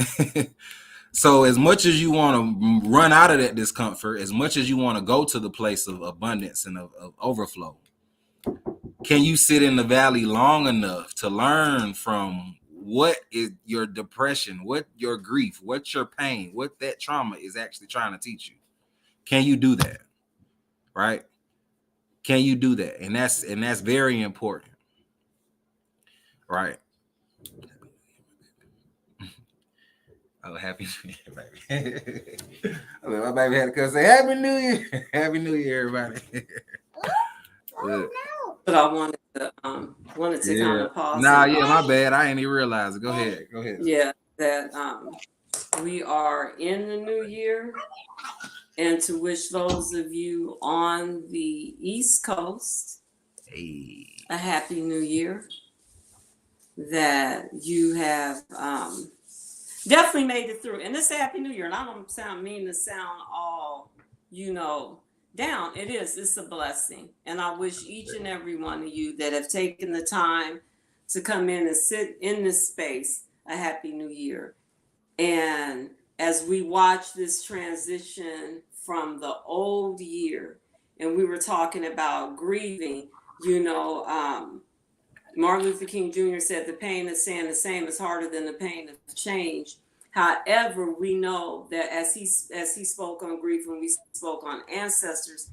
So as much as you want to run out of that discomfort, as much as you want to go to the place of abundance and of overflow, can you sit in the valley long enough to learn from what is your depression, what your grief, what your pain, what that trauma is actually trying to teach you? Can you do that? Right? Can you do that? And that's very important. Right? Oh, happy New Year, baby. My baby had to come say Happy New Year. Happy New Year, everybody. But I wanted to kind of pause. My bad. I ain't even realize it. Go ahead. Yeah, that we are in the new year, and to wish those of you on the East Coast a happy new year. That you have definitely made it through, and it's a happy new year. And I don't mean to sound all, down. It's a blessing. And I wish each and every one of you that have taken the time to come in and sit in this space a happy new year. And as we watch this transition from the old year, and we were talking about grieving, Martin Luther King Jr. said the pain of staying the same is harder than the pain of change. However, we know that as he spoke on grief, when we spoke on ancestors,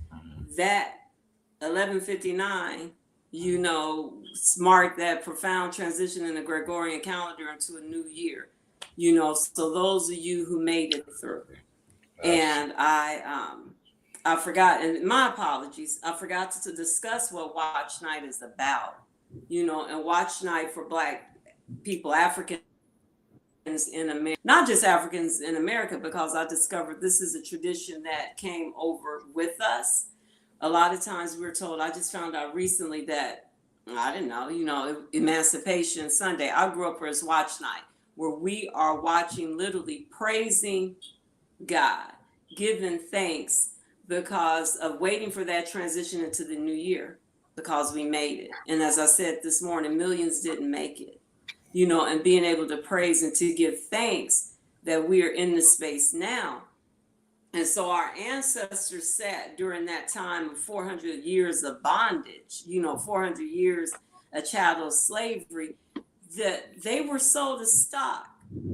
that 1159, marked that profound transition in the Gregorian calendar into a new year. So those of you who made it through, and I forgot, and my apologies, I forgot to discuss what Watch Night is about. And Watch Night for Black people, Africans in America, not just Africans in America, because I discovered this is a tradition that came over with us. A lot of times we're told, I just found out recently that, I didn't know, Emancipation Sunday, I grew up as Watch Night, where we are watching, literally praising God, giving thanks because of waiting for that transition into the new year. Because we made it. And as I said this morning, millions didn't make it, and being able to praise and to give thanks that we are in this space now. And so our ancestors sat during that time of 400 years of bondage, 400 years a chattel of slavery, that they were sold as stock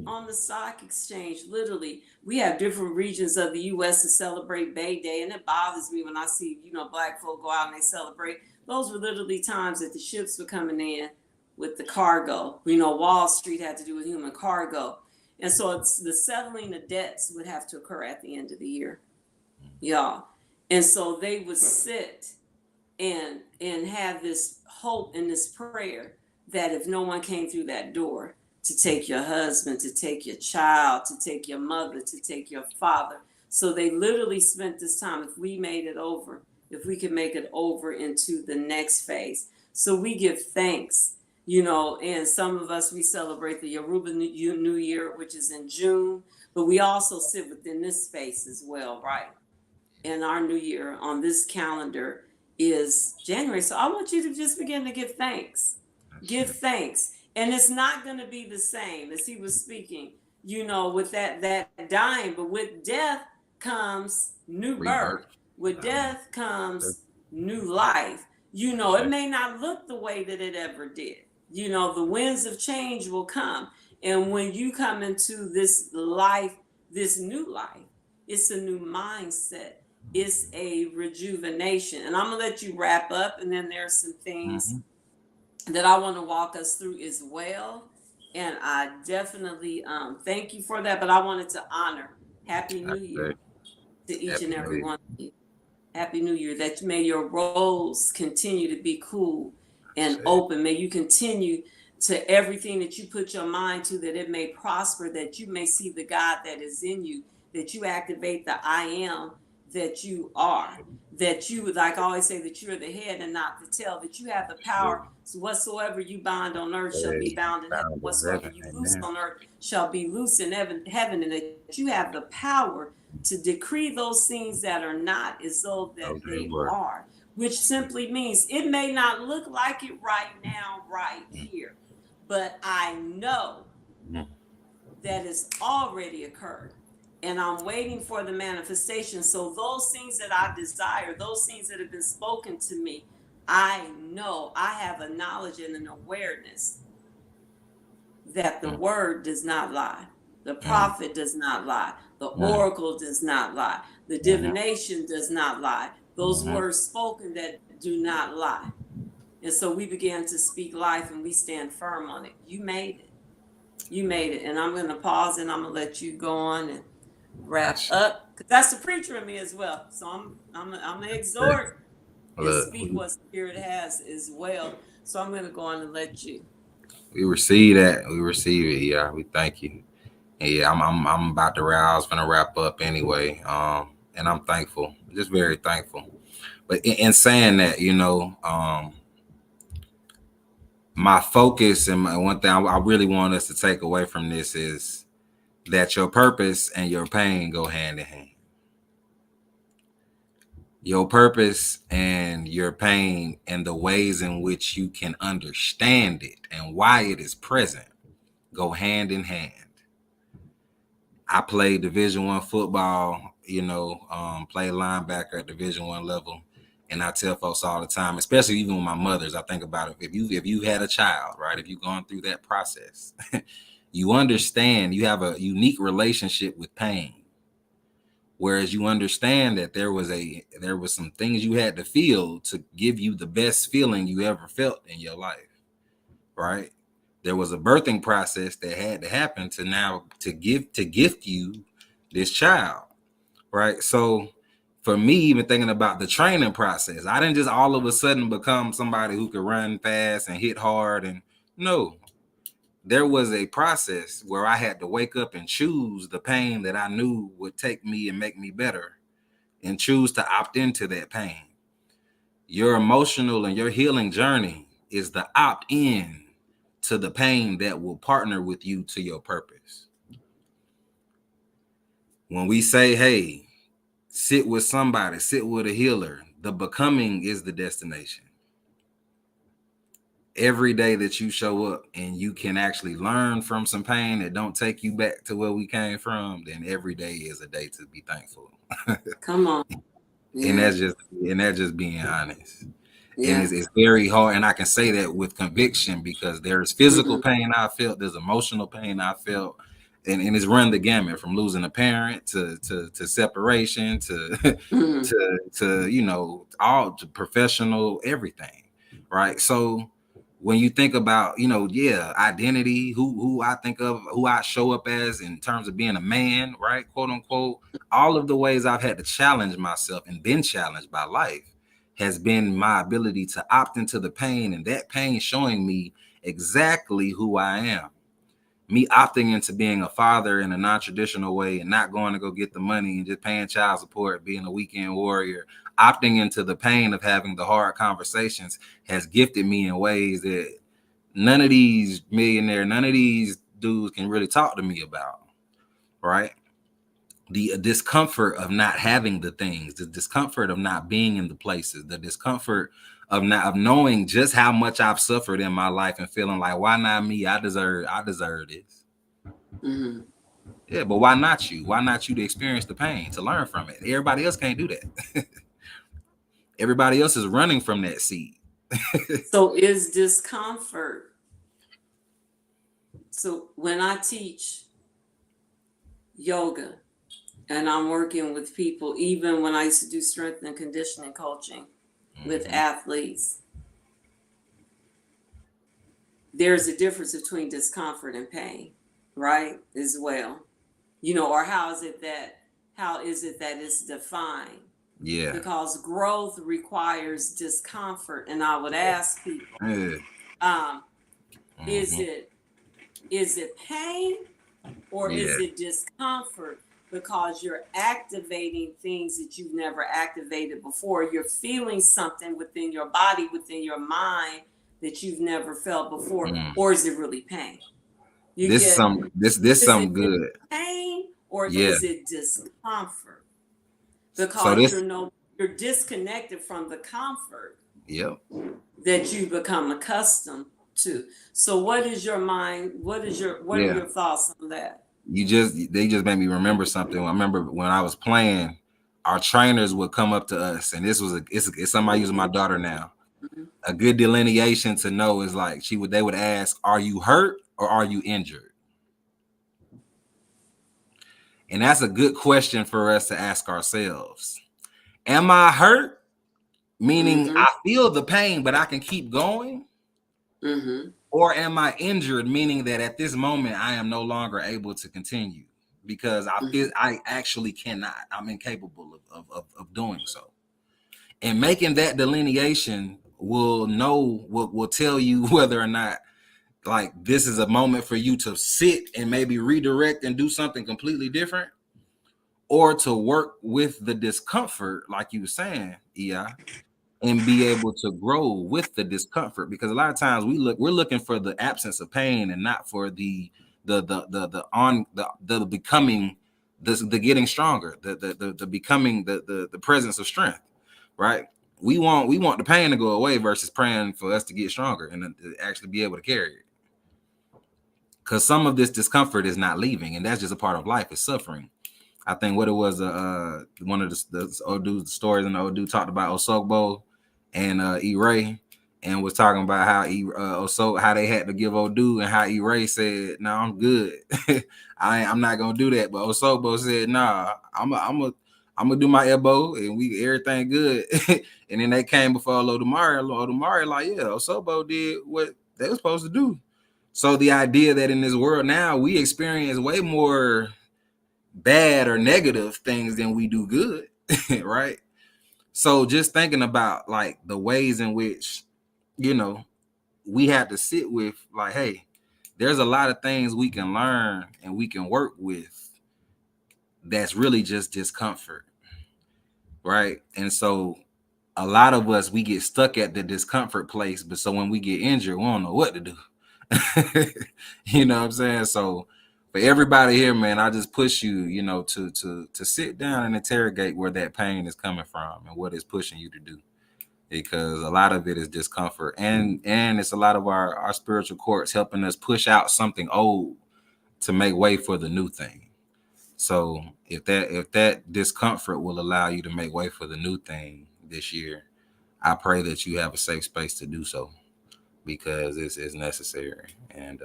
on the stock exchange. Literally, we have different regions of the U.S. to celebrate Bay Day, and it bothers me when I see, Black folk go out and they celebrate. Those were literally times that the ships were coming in with the cargo. Wall Street had to do with human cargo. And so it's the settling of debts would have to occur at the end of the year, y'all. And so they would sit and have this hope and this prayer that if no one came through that door to take your husband, to take your child, to take your mother, to take your father. So they literally spent this time, if we made it over, if we could make it over into the next phase. So we give thanks, and some of us, we celebrate the Yoruba New Year, which is in June, but we also sit within this space as well, right? And our new year on this calendar is January. So I want you to just begin to give thanks. Give thanks. And it's not going to be the same as he was speaking, with that dying, but with death comes new birth. With death comes new life. It may not look the way that it ever did. you know, the winds of change will come. And when you come into this life, this new life, it's a new mindset. It's a rejuvenation. And I'm gonna let you wrap up, and then there's some things that I want to walk us through as well. And I definitely thank you for that. But I wanted to honor Happy New Year to each and every one of you. Happy New Year. That may your roads continue to be cool and open. May you continue to everything that you put your mind to, that it may prosper, that you may see the God that is in you, that you activate the I am that you are, that you, like I always say, that you're the head and not the tail, that you have the power. So whatsoever you bind on earth shall be bound in heaven. Whatsoever you loose on earth shall be loose in heaven, and that you have the power to decree those things that are not as though that they are, which simply means it may not look like it right now, right here, but I know that it's already occurred. And I'm waiting for the manifestation. So those things that I desire, those things that have been spoken to me, I know I have a knowledge and an awareness that the word does not lie. The prophet does not lie. The oracle does not lie. The divination does not lie. Those words spoken that do not lie. And so we began to speak life, and we stand firm on it. You made it. You made it. And I'm going to pause, and I'm going to let you go on and wrap up, because that's the preacher in me as well. So I'm gonna exhort and speak what Spirit has as well. So I'm gonna go on and let you. We receive that. We receive it. Yeah, we thank you. And yeah, I'm about to wrap. I was gonna wrap up anyway. And I'm thankful, just very thankful. But in saying that, you know, my focus and one thing I really want us to take away from this is that your purpose and your pain go hand in hand. Your purpose and your pain and the ways in which you can understand it and why it is present go hand in hand. I played Division I football, you know, played linebacker at Division I level. And I tell folks all the time, especially even with my mothers, I think about it. If you had a child, right, if you've gone through that process, you understand you have a unique relationship with pain, whereas you understand that there was some things you had to feel to give you the best feeling you ever felt in your life, right? There was a birthing process that had to happen to gift you this child, right? So for me, even thinking about the training process, I didn't just all of a sudden become somebody who could run fast and hit hard, and no. There was a process where I had to wake up and choose the pain that I knew would take me and make me better, and choose to opt into that pain. Your emotional and your healing journey is the opt-in to the pain that will partner with you to your purpose. When we say, hey, sit with somebody, sit with a healer, the becoming is the destination. Every day that you show up and you can actually learn from some pain that don't take you back to where we came from, then every day is a day to be thankful. Come on. Yeah. And that's just being honest. Yeah. And it's very hard. And I can say that with conviction, because there's physical pain I felt, there's emotional pain I felt, and it's run the gamut from losing a parent to separation to to you know, all to professional everything, right? So when you think about, you know, identity, who I think of, who I show up as in terms of being a man, right, quote unquote, all of the ways I've had to challenge myself and been challenged by life has been my ability to opt into the pain, and that pain showing me exactly who I am. Me opting into being a father in a non-traditional way and not going to go get the money and just paying child support, being a weekend warrior, opting into the pain of having the hard conversations has gifted me in ways that none of these dudes can really talk to me about, right? The discomfort of not having the things, the discomfort of not being in the places, the discomfort of knowing just how much I've suffered in my life and feeling like, why not me? I deserve this. Mm-hmm. Yeah, but why not you? Why not you to experience the pain, to learn from it? Everybody else can't do that. Everybody else is running from that seed. So is discomfort So when I teach yoga and I'm working with people, even when I used to do strength and conditioning coaching with athletes, there's a difference between discomfort and pain, right? As well. Or how is it that it's defined? Yeah. Because growth requires discomfort. And I would ask people, is it pain or is it discomfort? Because you're activating things that you've never activated before. You're feeling something within your body, within your mind that you've never felt before. Or is it really pain? This something good. Pain or is it discomfort? Because so you're disconnected from the comfort Yep. that you become accustomed to. So what is your mind? What are your thoughts on that? They just made me remember something. I remember when I was playing, our trainers would come up to us, and it's something I use with my daughter now. A good delineation to know is like they would ask, "Are you hurt or are you injured?" And that's a good question for us to ask ourselves. Am I hurt? Meaning I feel the pain, but I can keep going. Or am I injured? Meaning that at this moment I am no longer able to continue because I actually cannot. I'm incapable of doing so. And making that delineation will tell you whether or not like this is a moment for you to sit and maybe redirect and do something completely different, or to work with the discomfort, like you were saying, and be able to grow with the discomfort. Because a lot of times we're looking for the absence of pain and not for the becoming, the getting stronger, the becoming, the presence of strength, right? We want the pain to go away versus praying for us to get stronger and to actually be able to carry it. Because some of this discomfort is not leaving, and that's just a part of life. It's suffering. I think what it was, one of the old dude's stories, and the old dude talked about Osogbo and E-Ray, and was talking about how how they had to give old dude, and how E-Ray said, "No, I'm good. I'm not gonna do that." But Osogbo said, "Nah, I'm gonna do my elbow, and everything good." And then they came before Olodumare. Olodumare like, yeah, Osogbo did what they were supposed to do. So the idea that in this world now we experience way more bad or negative things than we do good, right? So just thinking about like the ways in which, we have to sit with like, hey, there's a lot of things we can learn and we can work with that's really just discomfort, right? And so a lot of us, we get stuck at the discomfort place, but so when we get injured, we don't know what to do. You know what I'm saying? So for everybody here, man, I just push you, to sit down and interrogate where that pain is coming from and what it's pushing you to do, because a lot of it is discomfort, and it's a lot of our spiritual courts helping us push out something old to make way for the new thing. So if that discomfort will allow you to make way for the new thing this year, I pray that you have a safe space to do so, because it's necessary. And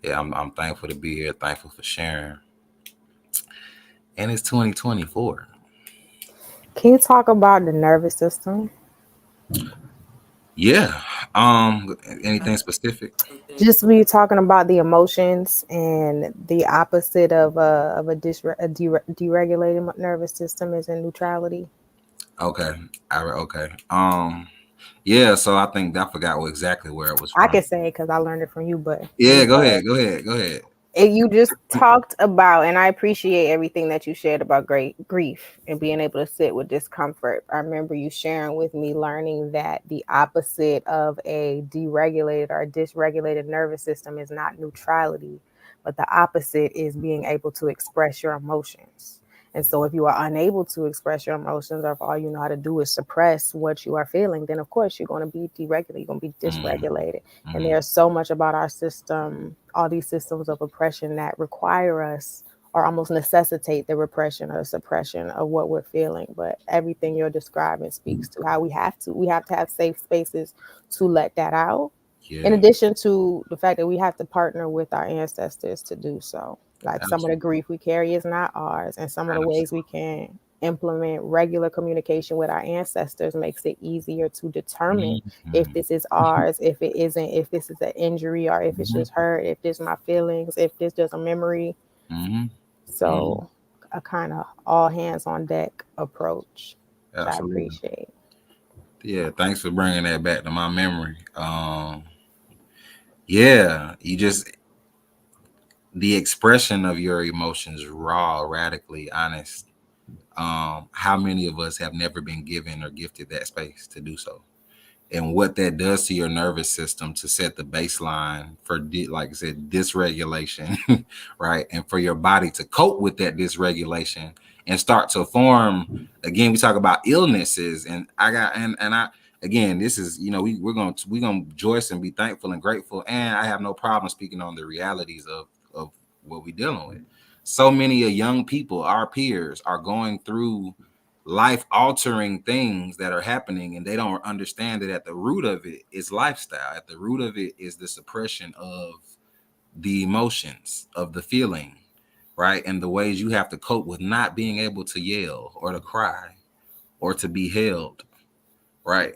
I'm thankful to be here, thankful for sharing. And it's 2024. Can you talk about the nervous system? Yeah. Anything specific? Just we talking about the emotions and the opposite of a deregulated nervous system is in neutrality. Okay. Okay. Yeah. So I think I forgot exactly where it was from. I can say because I learned it from you, but yeah, go ahead. You just talked about, and I appreciate everything that you shared about great grief and being able to sit with discomfort. I remember you sharing with me learning that the opposite of a deregulated or dysregulated nervous system is not neutrality, but the opposite is being able to express your emotions. And so if you are unable to express your emotions, or if all you know how to do is suppress what you are feeling, then of course you're going to be deregulated, you're going to be dysregulated. And there's so much about our system, all these systems of oppression that require us or almost necessitate the repression or suppression of what we're feeling. But everything you're describing speaks to how we have to have safe spaces to let that out. In addition to the fact that we have to partner with our ancestors to do so. Like some of the grief we carry is not ours, and some of the ways we can implement regular communication with our ancestors makes it easier to determine if this is ours, if it isn't, if this is an injury, or if it's just hurt, if this my feelings, if this just a memory. So a kind of all hands on deck approach, which I appreciate. Yeah, thanks for bringing that back to my memory. Yeah, the expression of your emotions, raw, radically honest. How many of us have never been given or gifted that space to do so? And what that does to your nervous system to set the baseline for, like I said, dysregulation, right? And for your body to cope with that dysregulation and start to form, again, we talk about illnesses, and again, this is, we're gonna rejoice and be thankful and grateful, and I have no problem speaking on the realities of what we're dealing with. So many young people, our peers, are going through life-altering things that are happening, and they don't understand that at the root of it is lifestyle. At the root of it is the suppression of the emotions, of the feeling, right? And the ways you have to cope with not being able to yell or to cry or to be held, right?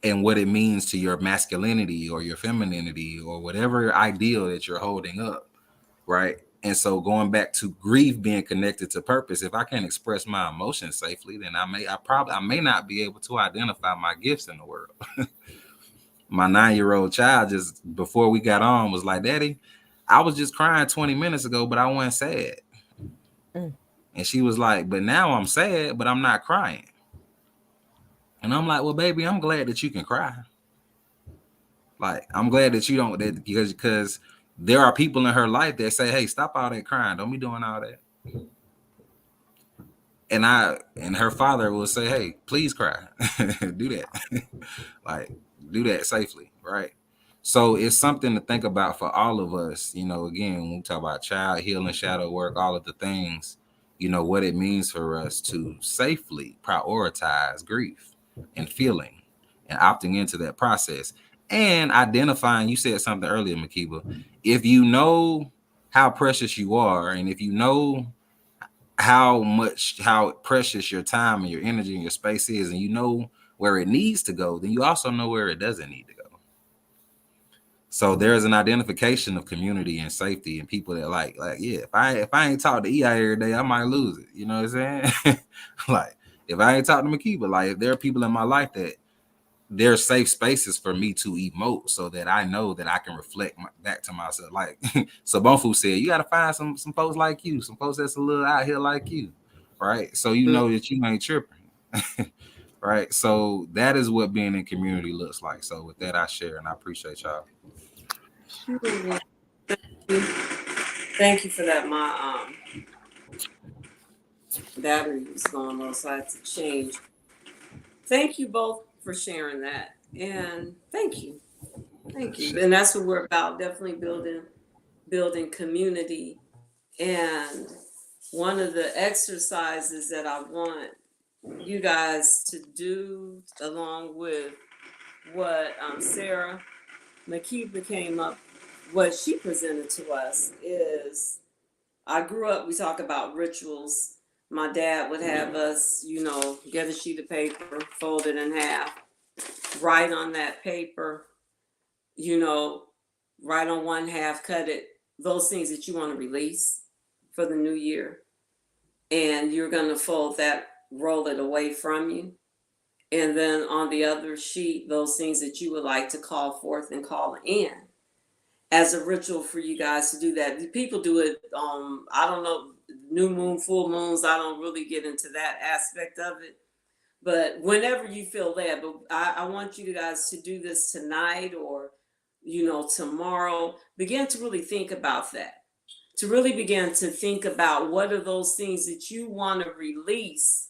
And what it means to your masculinity or your femininity or whatever ideal that you're holding up, right? And so going back to grief being connected to purpose, if I can't express my emotions safely, then I may not be able to identify my gifts in the world. My 9-year-old child, just before we got on, was like, "Daddy, I was just crying 20 minutes ago, but I wasn't sad." And she was like, "But now I'm sad, but I'm not crying." And I'm like, "Well, baby, I'm glad that you can cry. Like, I'm glad that you don't, because there are people in her life that say, hey, stop all that crying. Don't be doing all that." And her father will say, hey, please cry. Do that. Like, do that safely, right? So it's something to think about for all of us. Again, when we talk about child healing, shadow work, all of the things, what it means for us to safely prioritize grief and feeling and opting into that process. And identifying, you said something earlier, Makiba, if you know how precious you are, and if you know how precious your time and your energy and your space is, and you know where it needs to go, then you also know where it doesn't need to go. So there's an identification of community and safety and people that like, yeah, if I ain't talk to EI every day, I might lose it. You know what I'm saying? Like, if I ain't talk to Makiba, like, if there are people in my life that there are safe spaces for me to emote, so that I know that I can reflect back to myself. Like Sabonfu said, you got to find some folks like you, some folks that's a little out here like you, right? So you know that you ain't tripping, right? So that is what being in community looks like. So with that, I share, and I appreciate y'all. Thank you for that. My battery was going low, so I had to change. Thank you both for sharing that, and thank you. And that's what we're about, definitely building community. And one of the exercises that I want you guys to do, along with what Sarah Makiba came up, what she presented to us, is I grew up, we talk about rituals. My dad would have us, get a sheet of paper, fold it in half, write on that paper, write on one half, cut it, those things that you want to release for the new year. And you're going to fold that, roll it away from you. And then on the other sheet, those things that you would like to call forth and call in as a ritual for you guys to do that. People do it, I don't know, new moon, full moons. I don't really get into that aspect of it. But whenever you feel led, but I want you guys to do this tonight or, tomorrow. Begin to really think about that. To really begin to think about what are those things that you want to release.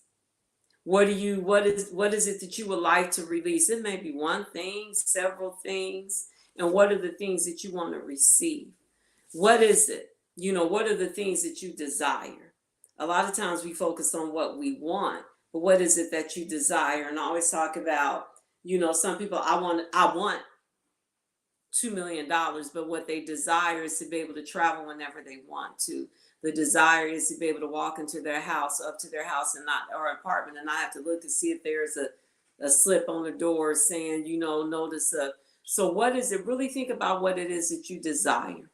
What is it that you would like to release? It may be one thing, several things. And what are the things that you want to receive? What is it? What are the things that you desire? A lot of times we focus on what we want, but what is it that you desire? And I always talk about, some people, I want, $2 million, but what they desire is to be able to travel whenever they want to. The desire is to be able to walk into their house, up to their house and not, or apartment, and not have to look to see if there's a slip on the door saying, notice of. So what is it? Really think about what it is that you desire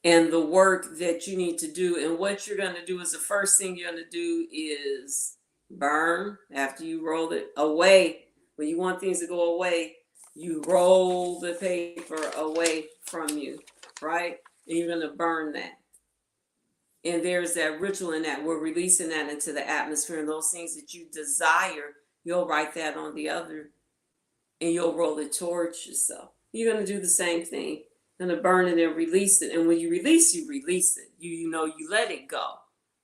and the work that you need to do. And what you're going to do is the first thing you're going to do is burn after you roll it away. When you want things to go away, you roll the paper away from you, right? And you're going to burn that. And there's that ritual in that. We're releasing that into the atmosphere, and those things that you desire, you'll write that on the other and you'll roll it towards yourself. You're going to do the same thing. You're going to burn it and release it. And when you release it. You let it go.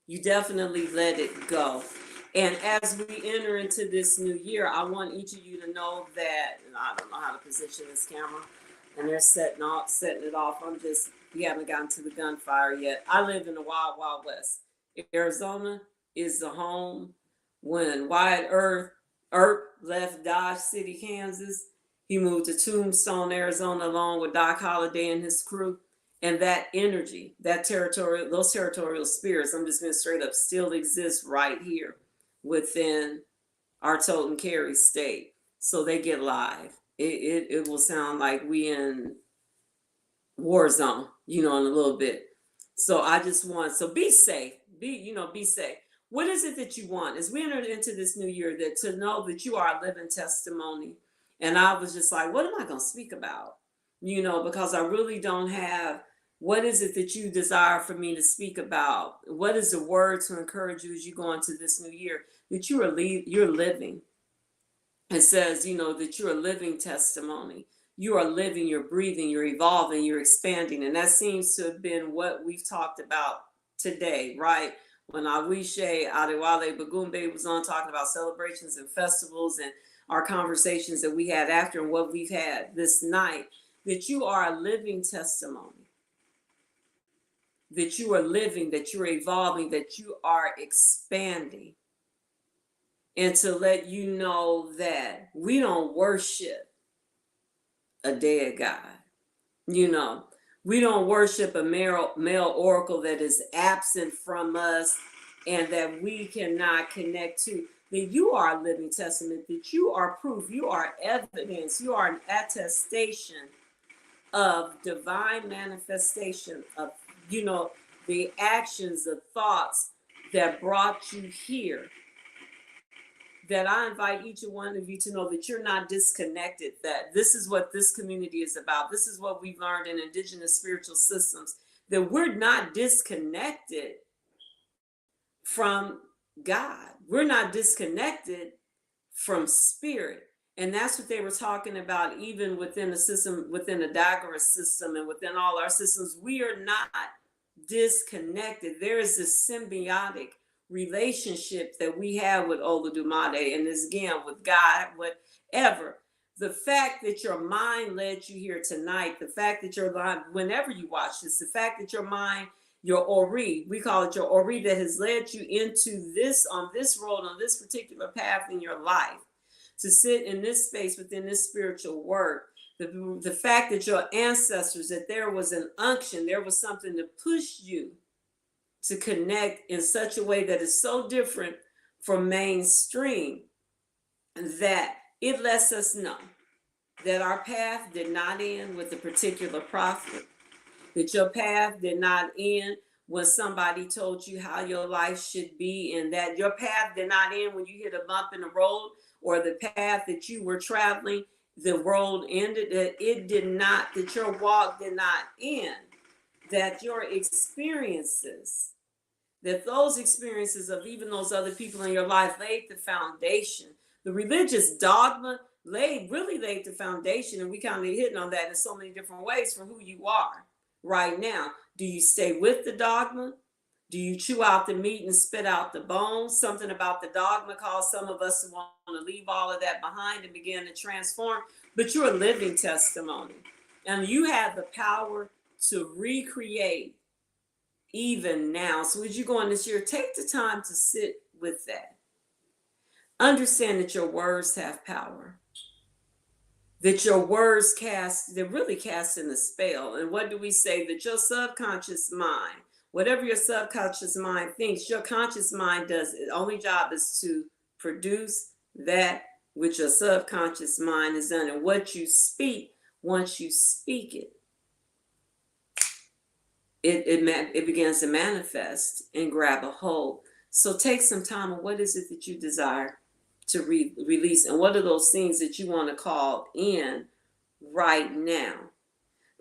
You definitely let it go. And as we enter into this new year, I want each of you to know that, and I don't know how to position this camera, and they're setting it off. We haven't gotten to the gunfire yet. I live in the wild, wild west. Arizona is the home. When Wyatt Earp left Dodge City, Kansas, he moved to Tombstone, Arizona, along with Doc Holliday and his crew. And that energy, those territorial spirits, I'm just being straight up, still exist right here within our Toten Carry state. So they get live. It will sound like we in war zone, in a little bit. So I just want, be safe, be safe. What is it that you want? As we enter into this new year, that to know that you are a living testimony. And I was just like, what am I going to speak about? Because I really don't have, what is it that you desire for me to speak about? What is the word to encourage you as you go into this new year? That you're living. It says, that you're a living testimony. You are living, you're breathing, you're evolving, you're expanding. And that seems to have been what we've talked about today, right? When Awishe Adewale Bagumbe was on talking about celebrations and festivals and our conversations that we had after and what we've had this night, that you are a living testimony. That you are living, that you're evolving, that you are expanding. And to let you know that we don't worship a dead God. We don't worship a male oracle that is absent from us and that we cannot connect to. That you are a living testament, that you are proof, you are evidence, you are an attestation of divine manifestation of, the actions, the thoughts that brought you here. That I invite each and one of you to know that you're not disconnected, that this is what this community is about. This is what we've learned in indigenous spiritual systems, that we're not disconnected from God. We're not disconnected from spirit. And that's what they were talking about, even within the system, within the Dagara system and within all our systems. We are not disconnected. There is this symbiotic relationship that we have with Olodumare, and this again with God, whatever. The fact that your mind led you here tonight, the fact that your mind, whenever you watch this, the fact that your mind, your Ori, we call it your Ori, that has led you into this, on this road, on this particular path in your life, to sit in this space within this spiritual work. The fact that your ancestors, that there was an unction, there was something to push you to connect in such a way that is so different from mainstream, that it lets us know that our path did not end with a particular prophet, that your path did not end when somebody told you how your life should be, and that your path did not end when you hit a bump in the road, or the path that you were traveling, the road ended, that it did not, that your walk did not end, that your experiences, that those experiences of even those other people in your life laid the foundation. The religious dogma really laid the foundation, and we kind of hitting on that in so many different ways for who you are right now. Do you stay with the dogma? Do you chew out the meat and spit out the bones? Something about the dogma caused some of us to want to leave all of that behind and begin to transform. But you're a living testimony, and you have the power to recreate even now. So as you go on this year, take the time to sit with that. Understand that your words have power. that your words cast, they're really casting a spell. And what do we say? That your subconscious mind, whatever your subconscious mind thinks, your conscious mind does. Its only job is to produce that which your subconscious mind has done. And what you speak, once you speak it, it begins to manifest and grab a hold. So take some time on what is it that you desire to release, and what are those things that you want to call in right now.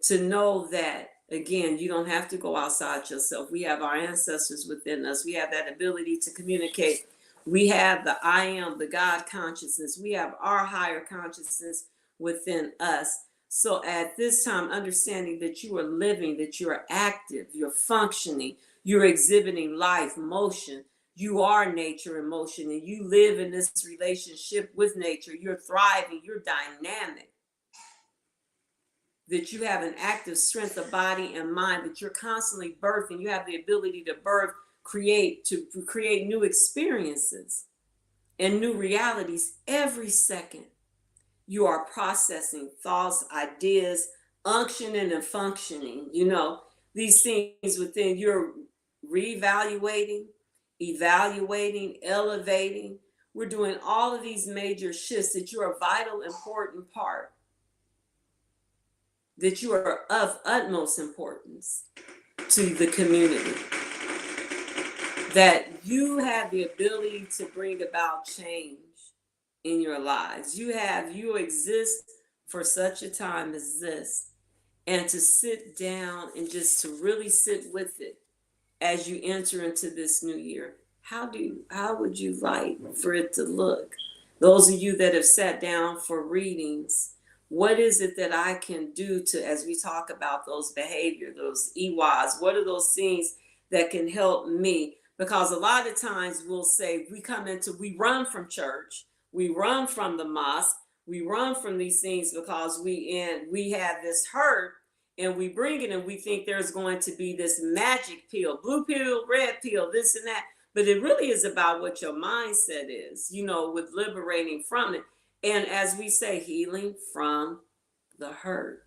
To know that, again, you don't have to go outside yourself. We have our ancestors within us. We have that ability to communicate. We have the I am, the God consciousness. We have our higher consciousness within us. So at this time, understanding that you are living, that you are active, you're functioning, you're exhibiting life, motion. You are nature in motion, and you live in this relationship with nature. You're thriving, you're dynamic. That you have an active strength of body and mind, that you're constantly birthing. You have the ability to birth, create new experiences and new realities every second. You are processing thoughts, ideas, unctioning and functioning. You know, these things within, you're reevaluating, evaluating, elevating. We're doing all of these major shifts, that you're a vital, important part, that you are of utmost importance to the community, that you have the ability to bring about change in your lives. You exist for such a time as this, and to sit down and just to really sit with it as you enter into this new year. How would you like for it to look? Those of you that have sat down for readings, what is it that I can do to, as we talk about those behavior, those EWAs, what are those things that can help me? Because a lot of times we'll say, we run from church, we run from the mosque, we run from these things because we have this hurt, and we bring it and we think there's going to be this magic pill, blue pill, red pill, this and that. But it really is about what your mindset is, with liberating from it. And as we say, healing from the hurt.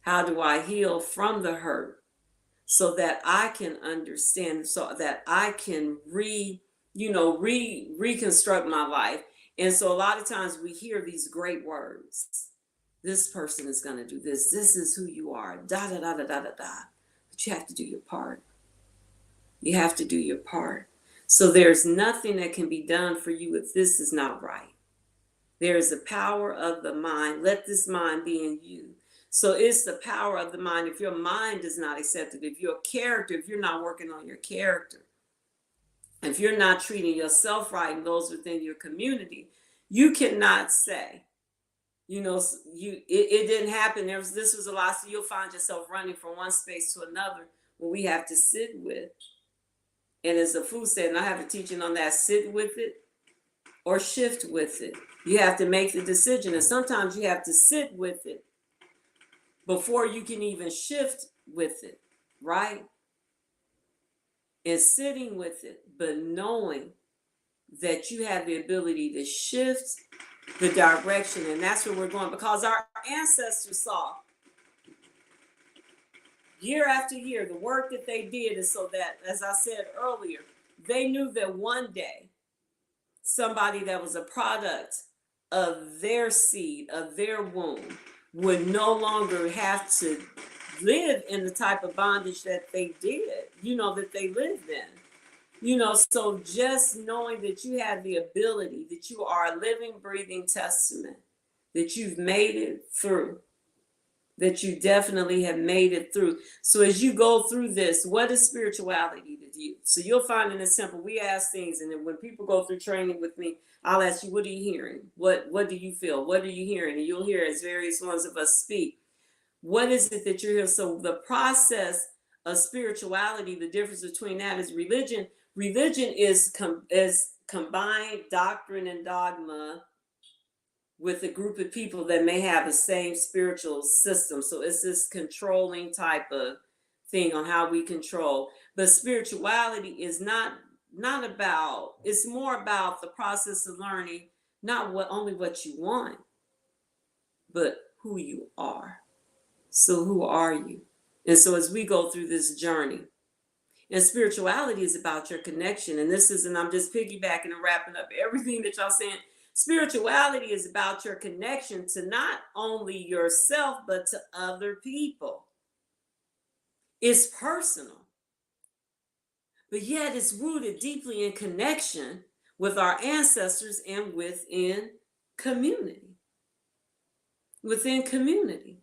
How do I heal from the hurt? So that I can understand, so that I can reconstruct my life. And so a lot of times we hear these great words. This person is going to do this. This is who you are. Da, da, da, da, da, da, da. But you have to do your part. You have to do your part. So there's nothing that can be done for you if this is not right. There is the power of the mind. Let this mind be in you. So it's the power of the mind. If your mind is not accepted, if your character, if you're not working on your character, if you're not treating yourself right and those within your community, you cannot say, it didn't happen. This was a lot. So you'll find yourself running from one space to another, where we have to sit with. And as the food said, and I have a teaching on that, sit with it or shift with it. You have to make the decision. And sometimes you have to sit with it before you can even shift with it, right? And sitting with it, but knowing that you have the ability to shift the direction, and that's where we're going, because our ancestors saw year after year the work that they did, is so that, as I said earlier, they knew that one day somebody that was a product of their seed, of their womb, would no longer have to live in the type of bondage that they did, that they lived in. So just knowing that you have the ability, that you are a living, breathing testament, that you've made it through, that you definitely have made it through. So as you go through this, what is spirituality to you? So you'll find in a simple, we ask things, and then when people go through training with me, I'll ask you, what are you hearing? What do you feel? What are you hearing? And you'll hear as various ones of us speak. What is it that you're hearing? So the process of spirituality, the difference between that is religion. Religion is combined doctrine and dogma with a group of people that may have the same spiritual system. So it's this controlling type of thing on how we control. But spirituality is not about, it's more about the process of learning, not only what you want, but who you are. So who are you? And so as we go through this journey, and spirituality is about your connection. And this is, and I'm just piggybacking and wrapping up everything that y'all saying. Spirituality is about your connection to not only yourself, but to other people. It's personal, but yet it's rooted deeply in connection with our ancestors and within community. Within community.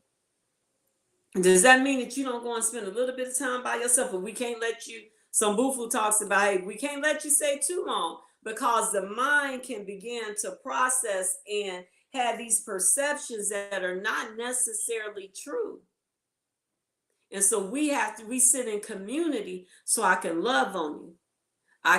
Does that mean that you don't go and spend a little bit of time by yourself? But we can't let you, some Bufu talks about, hey, we can't let you stay too long, because the mind can begin to process and have these perceptions that are not necessarily true. And so we sit in community so I can love on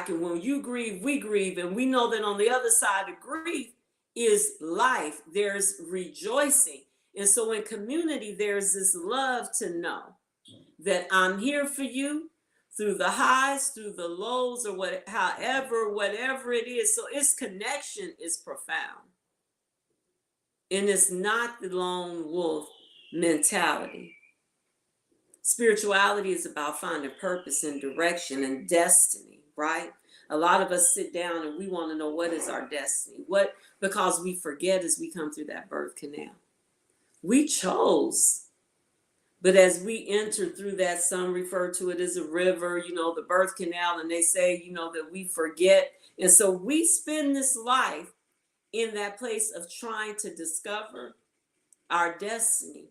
you. When you grieve, we grieve. And we know that on the other side of grief is life. There's rejoicing. And so in community, there's this love to know that I'm here for you through the highs, through the lows, or whatever it is. So its connection is profound. And it's not the lone wolf mentality. Spirituality is about finding purpose and direction and destiny, right? A lot of us sit down and we want to know, what is our destiny? Because we forget as we come through that birth canal. We chose, but as we enter through that, some refer to it as a river, the birth canal, and they say, that we forget. And so we spend this life in that place of trying to discover our destiny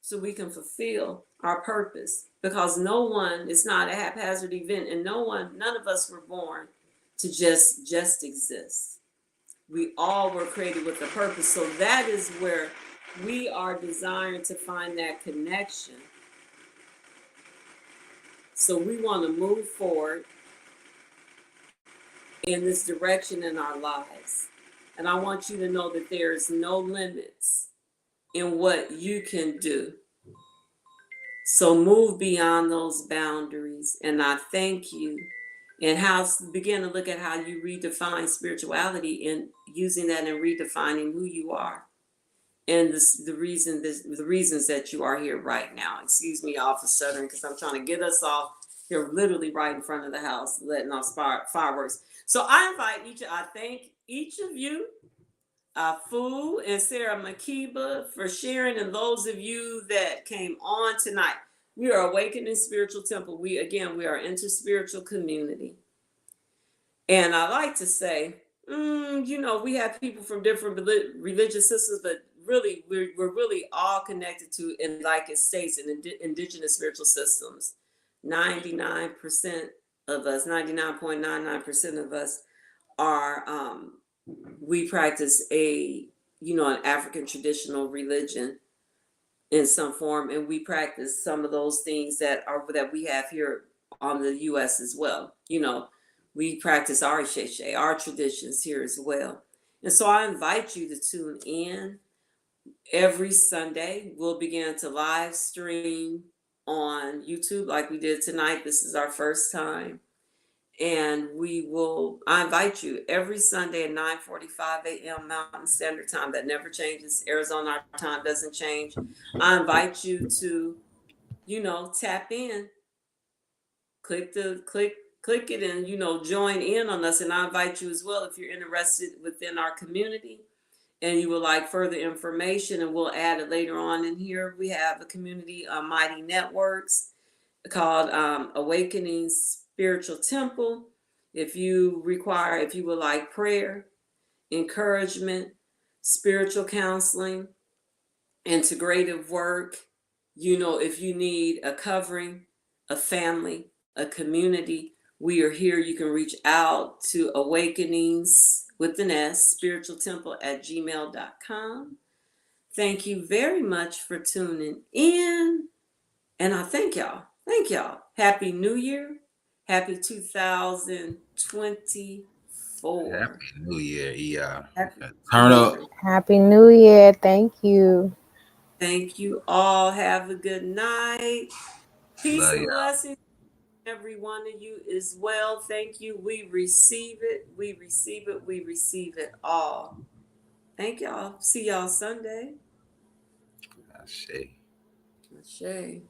so we can fulfill our purpose, because it's not a haphazard event, and none of us were born to just exist. We all were created with a purpose. So that is where we are desiring to find that connection. So we want to move forward in this direction in our lives. And I want you to know that there's no limits in what you can do. So move beyond those boundaries. And I thank you. And begin to look at how you redefine spirituality and using that and redefining who you are. And the reasons that you are here right now. Excuse me, y'all, for stuttering, because I'm trying to get us off here, literally right in front of the house, letting off fireworks. So I thank each of you, Fu and Sarah Makiba, for sharing, and those of you that came on tonight. We are Awakening Spiritual Temple. We are interspiritual community. And I like to say, we have people from different religious systems, but really, we're really all connected to, and like it states, in indigenous spiritual systems. 99% of us, 99.99% of us are, we practice an African traditional religion in some form, and we practice some of those things that we have here on the U.S. as well. We practice our Isheshe, our traditions here as well. And so I invite you to tune in every Sunday. We'll begin to live stream on YouTube like we did tonight. This is our first time. And I invite you every Sunday at 9:45 a.m. Mountain Standard Time. That never changes. Arizona time doesn't change. I invite you to, tap in, click it and, join in on us. And I invite you as well, if you're interested within our community and you would like further information, and we'll add it later on in here. We have a community, Mighty Networks, called Awakening Spiritual Temple. If you would like prayer, encouragement, spiritual counseling, integrative work, if you need a covering, a family, a community, we are here. You can reach out to Awakenings with an S, Spiritual Temple at gmail.com. Thank you very much for tuning in. And I thank y'all. Happy New Year. Happy 2024. Happy New Year, yeah. Turn up. Happy New Year. Thank you. Thank you all. Have a good night. Peace and blessings to every one of you as well. Thank you. We receive it. We receive it. We receive it all. Thank y'all. See y'all Sunday. Shay. Ashe.